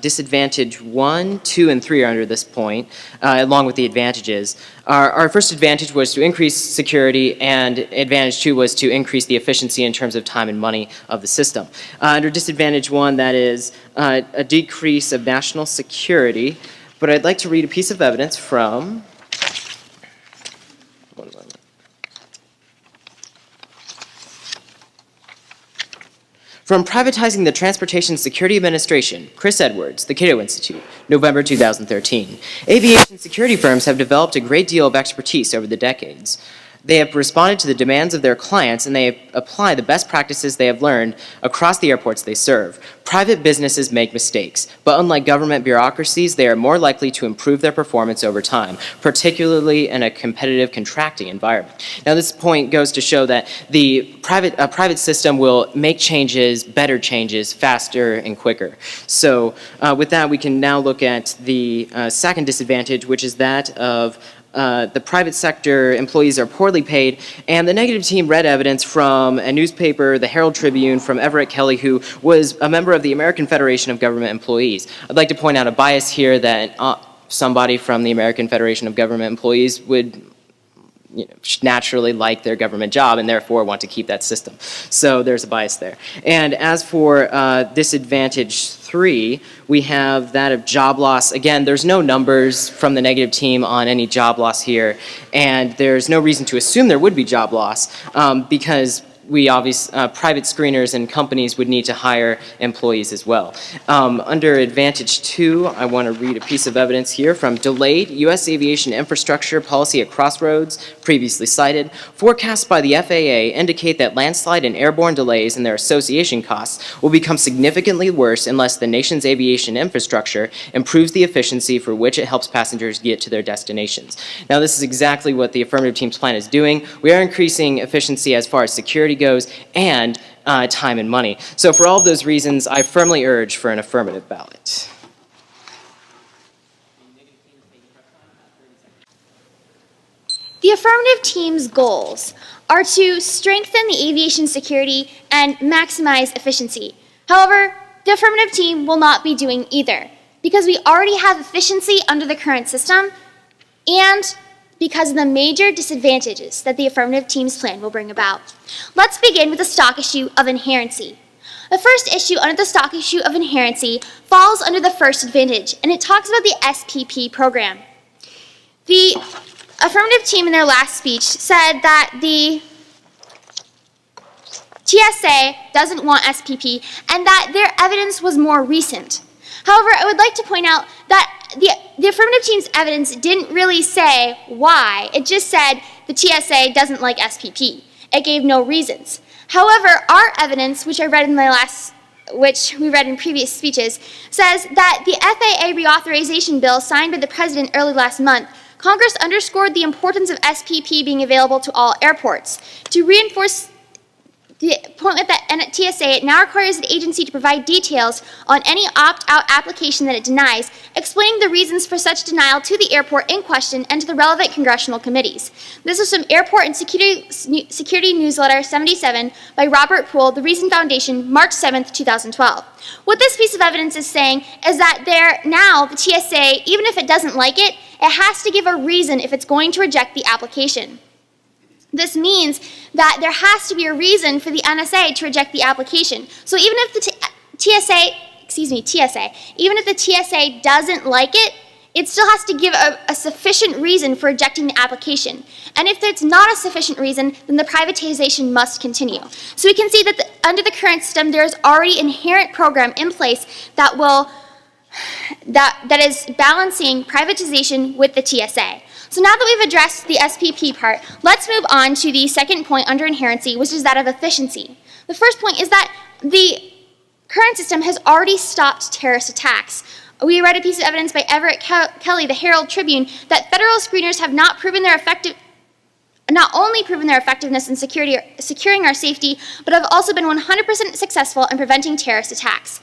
S1: disadvantage 1, 2, and 3 are under this point, along with the advantages. Our first advantage was to increase security, and advantage 2 was to increase the efficiency in terms of time and money of the system. Under disadvantage 1, that is a decrease of national security, but I'd like to read a piece of evidence from, From Privatizing the Transportation Security Administration, Chris Edwards, the Cato Institute, November 2013. Aviation security firms have developed a great deal of expertise over the decades. They have responded to the demands of their clients, and they apply the best practices they have learned across the airports they serve. Private businesses make mistakes, but unlike government bureaucracies, they are more likely to improve their performance over time, particularly in a competitive, contracting environment. Now, this point goes to show that the private system will make changes, better changes, faster and quicker. So with that, we can now look at the second disadvantage, which is that of the private sector employees are poorly paid, and the negative team read evidence from a newspaper, the Herald Tribune, from Everett Kelly, who was a member of the American Federation of Government Employees. I'd like to point out a bias here that somebody from the American Federation of Government Employees would naturally like their government job and therefore want to keep that system. So there's a bias there. And as for disadvantage 3, we have that of job loss. Again, there's no numbers from the negative team on any job loss here, and there's no reason to assume there would be job loss because private screeners and companies would need to hire employees as well. Under Advantage 2, I want to read a piece of evidence here from delayed U.S. aviation infrastructure policy at crossroads, previously cited. Forecasts by the FAA indicate that landslide and airborne delays and their association costs will become significantly worse unless the nation's aviation infrastructure improves the efficiency for which it helps passengers get to their destinations. Now, this is exactly what the affirmative team's plan is doing. We are increasing efficiency as far as security goes and time and money. So for all of those reasons, I firmly urge for an affirmative ballot.
S2: The affirmative team's goals are to strengthen the aviation security and maximize efficiency. However, the affirmative team will not be doing either because we already have efficiency under the current system and because of the major disadvantages that the affirmative team's plan will bring about. Let's begin with the stock issue of inherency. The first issue under the stock issue of inherency falls under the first advantage, and it talks about the SPP program. The affirmative team in their last speech said that the TSA doesn't want SPP and that their evidence was more recent. However, I would like to point out that the affirmative team's evidence didn't really say why. It just said the TSA doesn't like SPP. It gave no reasons. However, our evidence, which we read in previous speeches, says that the FAA reauthorization bill signed by the President early last month, Congress underscored the importance of SPP being available to all airports. To reinforce the point that TSA, it now requires the agency to provide details on any opt-out application that it denies, explaining the reasons for such denial to the airport in question and to the relevant congressional committees. This is from Airport and Security Newsletter 77 by Robert Poole, the Reason Foundation, March 7th, 2012. What this piece of evidence is saying is that the TSA, even if it doesn't like it, it has to give a reason if it's going to reject the application. This means that there has to be a reason for the NSA to reject the application. So even if the even if the TSA doesn't like it, it still has to give a sufficient reason for rejecting the application. And if it's not a sufficient reason, then the privatization must continue. So we can see that under the current system, there is already an inherent program in place that is balancing privatization with the TSA. So now that we've addressed the SPP part, let's move on to the second point under inherency, which is that of efficiency. The first point is that the current system has already stopped terrorist attacks. We read a piece of evidence by Everett Kelly, the Herald Tribune, that federal screeners have not only proven their effectiveness in securing our safety, but have also been 100% successful in preventing terrorist attacks.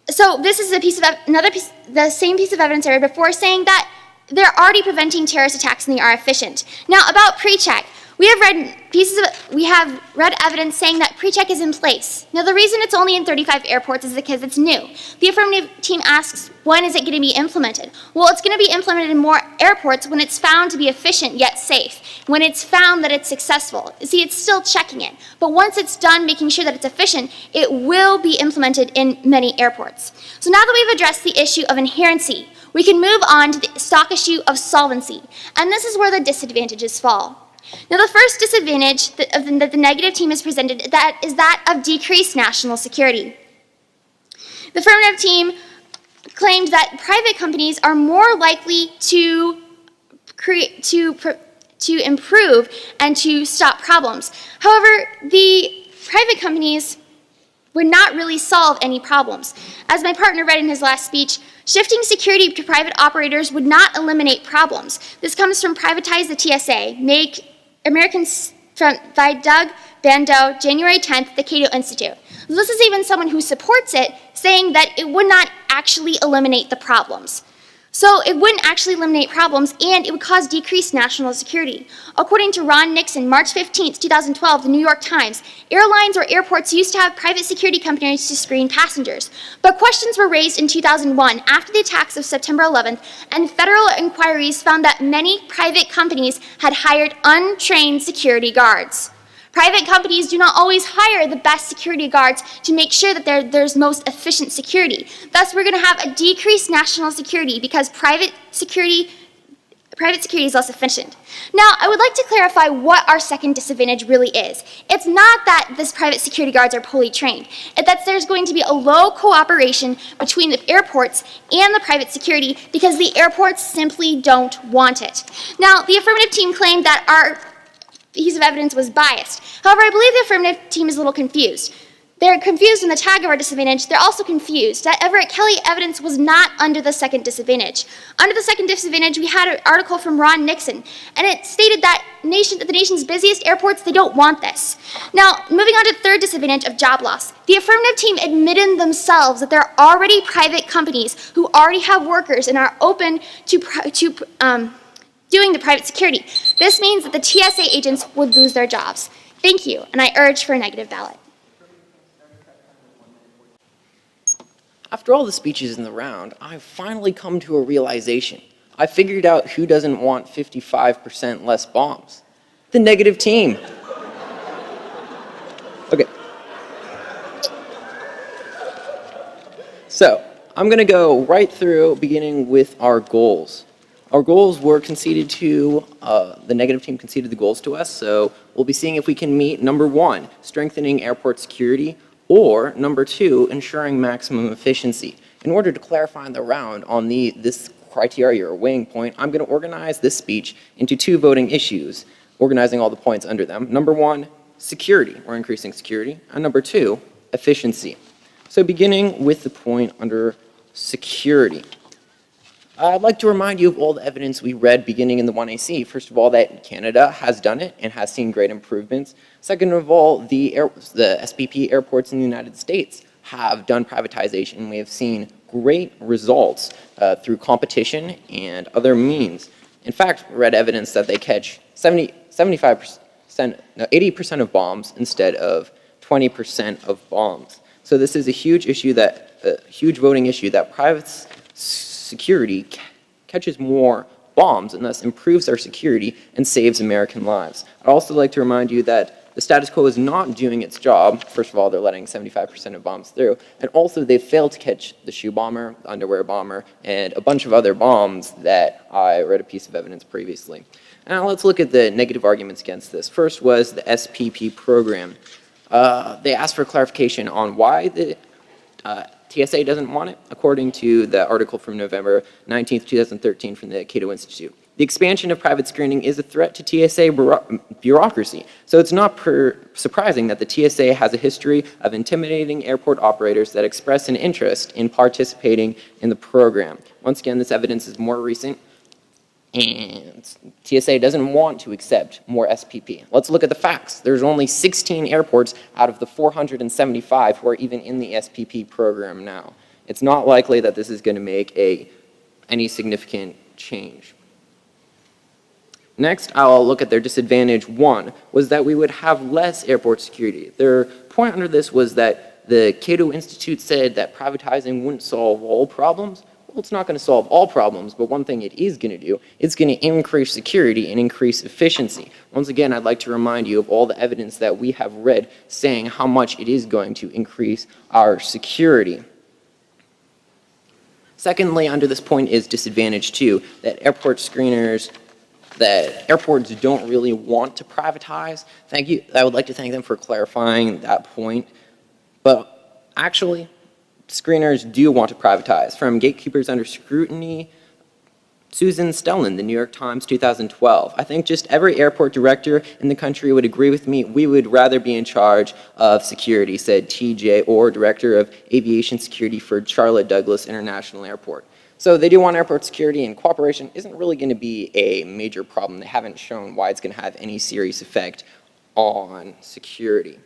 S2: So this is the same piece of evidence I read before, saying that they're already preventing terrorist attacks and they are efficient. Now, about pre-check, we have read evidence saying that pre-check is in place. Now, the reason it's only in 35 airports is because it's new. The affirmative team asks, when is it going to be implemented? Well, it's going to be implemented in more airports when it's found to be efficient yet safe, when it's found that it's successful. See, it's still checking it. But once it's done making sure that it's efficient, it will be implemented in many airports. So now that we've addressed the issue of inherency, we can move on to the stock issue of solvency. And this is where the disadvantages fall. Now, the first disadvantage that the negative team has presented is that of decreased national security. The affirmative team claimed that private companies are more likely to improve and to stop problems. However, the private companies would not really solve any problems. As my partner read in his last speech, shifting security to private operators would not eliminate problems. This comes from Privatize the TSA, Make Americans by Doug Bandeau, January 10th, the Cato Institute. This is even someone who supports it, saying that it would not actually eliminate the problems. So it wouldn't actually eliminate problems, and it would cause decreased national security. According to Ron Nixon, March 15, 2012, the New York Times, airlines or airports used to have private security companies to screen passengers. But questions were raised in 2001 after the attacks of September 11th, and federal inquiries found that many private companies had hired untrained security guards. Private companies do not always hire the best security guards to make sure that there's most efficient security. Thus, we're going to have a decreased national security because private security is less efficient. Now, I would like to clarify what our second disadvantage really is. It's not that this private security guards are poorly trained. It's that there's going to be a low cooperation between the airports and the private security because the airports simply don't want it. Now, the affirmative team claimed that our piece of evidence was biased. However, I believe the affirmative team is a little confused. They're confused in the tag of our disadvantage. They're also confused that Everett Kelly evidence was not under the second disadvantage. Under the second disadvantage, we had an article from Ron Nixon, and it stated that the nation's busiest airports, they don't want this. Now, moving on to the third disadvantage of job loss. The affirmative team admitted themselves that there are already private companies who already have workers and are open to doing the private security. This means that the TSA agents would lose their jobs. Thank you, and I urge for a negative ballot.
S4: After all the speeches in the round, I've finally come to a realization. I figured out who doesn't want 55% less bombs. The negative team. Okay. So, I'm going to go right through, beginning with our goals. Our goals were conceded to, the negative team conceded the goals to us, so we'll be seeing if we can meet number 1, strengthening airport security, or number 2, ensuring maximum efficiency. In order to clarify the round on this criteria or weighing point, I'm going to organize this speech into 2 voting issues, organizing all the points under them. Number 1, security, or increasing security, and number 2, efficiency. So beginning with the point under security. I'd like to remind you of all the evidence we read beginning in the 1AC. First of all, that Canada has done it and has seen great improvements. Second of all, the SPP airports in the United States have done privatization. We have seen great results through competition and other means. In fact, we read evidence that they catch 80% of bombs instead of 20% of bombs. So this is a huge issue huge voting issue that private security catches more bombs and thus improves our security and saves American lives. I'd also like to remind you that the status quo is not doing its job. First of all, they're letting 75% of bombs through, and also they failed to catch the shoe bomber, the underwear bomber, and a bunch of other bombs that I read a piece of evidence previously. Now let's look at the negative arguments against this. First was the SPP program. They asked for clarification on why the TSA doesn't want it, according to the article from November 19th, 2013 from the Cato Institute. The expansion of private screening is a threat to TSA bureaucracy, so it's not surprising that the TSA has a history of intimidating airport operators that express an interest in participating in the program. Once again, this evidence is more recent, and TSA doesn't want to accept more SPP. Let's look at the facts. There's only 16 airports out of the 475 who are even in the SPP program now. It's not likely that this is going to make any significant change. Next, I'll look at their disadvantage 1, was that we would have less airport security. Their point under this was that the Cato Institute said that privatizing wouldn't solve all problems. Well, it's not going to solve all problems, but one thing it is going to do, it's going to increase security and increase efficiency. Once again, I'd like to remind you of all the evidence that we have read saying how much it is going to increase our security. Secondly, under this point is disadvantage 2, that airports don't really want to privatize. Thank you. I would like to thank them for clarifying that point. But actually, screeners do want to privatize. From Gatekeepers Under Scrutiny, Susan Stellan, the New York Times, 2012. I think just every airport director in the country would agree with me. We would rather be in charge of security, said TJ Orr, Director of Aviation Security for Charlotte Douglas International Airport. So they do want airport security, and cooperation isn't really going to be a major problem. They haven't shown why it's going to have any serious effect on security.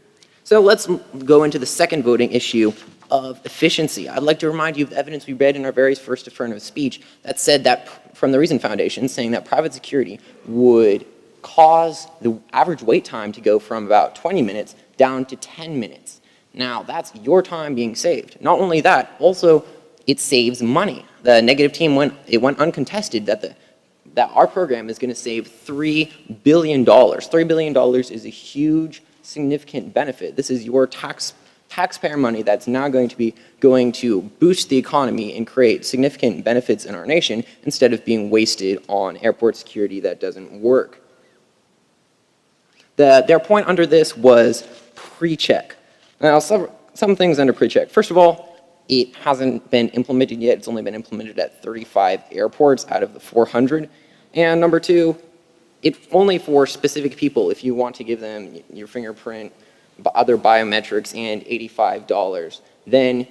S4: So let's go into the second voting issue of efficiency, I'd like to remind you of the evidence we read in our very first affirmative speech that said that, from the Reason Foundation, saying that private security would cause the average wait time to go from about 20 minutes down to 10 minutes. Now, that's your time being saved. Not only that, also it saves money. The negative team went uncontested that our program is going to save $3 billion. $3 billion is a huge, significant benefit. This is your taxpayer money that's now going to boost the economy and create significant benefits in our nation instead of being wasted on airport security that doesn't work. Their point under this was pre-check. Now, some things under pre-check. First of all, it hasn't been implemented yet. It's only been implemented at 35 airports out of the 400. And number two, it's only for specific people. If you want to give them your fingerprint, other biometrics, and $85, then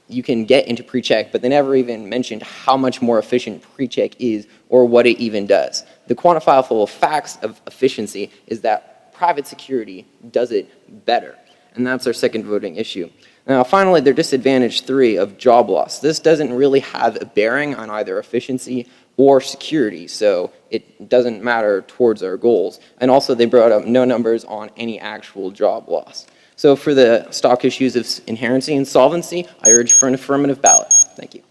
S4: you can get into pre-check, but they never even mentioned how much more efficient pre-check is or what it even does. The quantifiable facts of efficiency is that private security does it better, and that's our second voting issue. Now, finally, their disadvantage 3 of job loss. This doesn't really have a bearing on either efficiency or security, so it doesn't matter towards our goals. And also, they brought up no numbers on any actual job loss. So for the stock issues of inherency and solvency, I urge for an affirmative ballot. Thank you.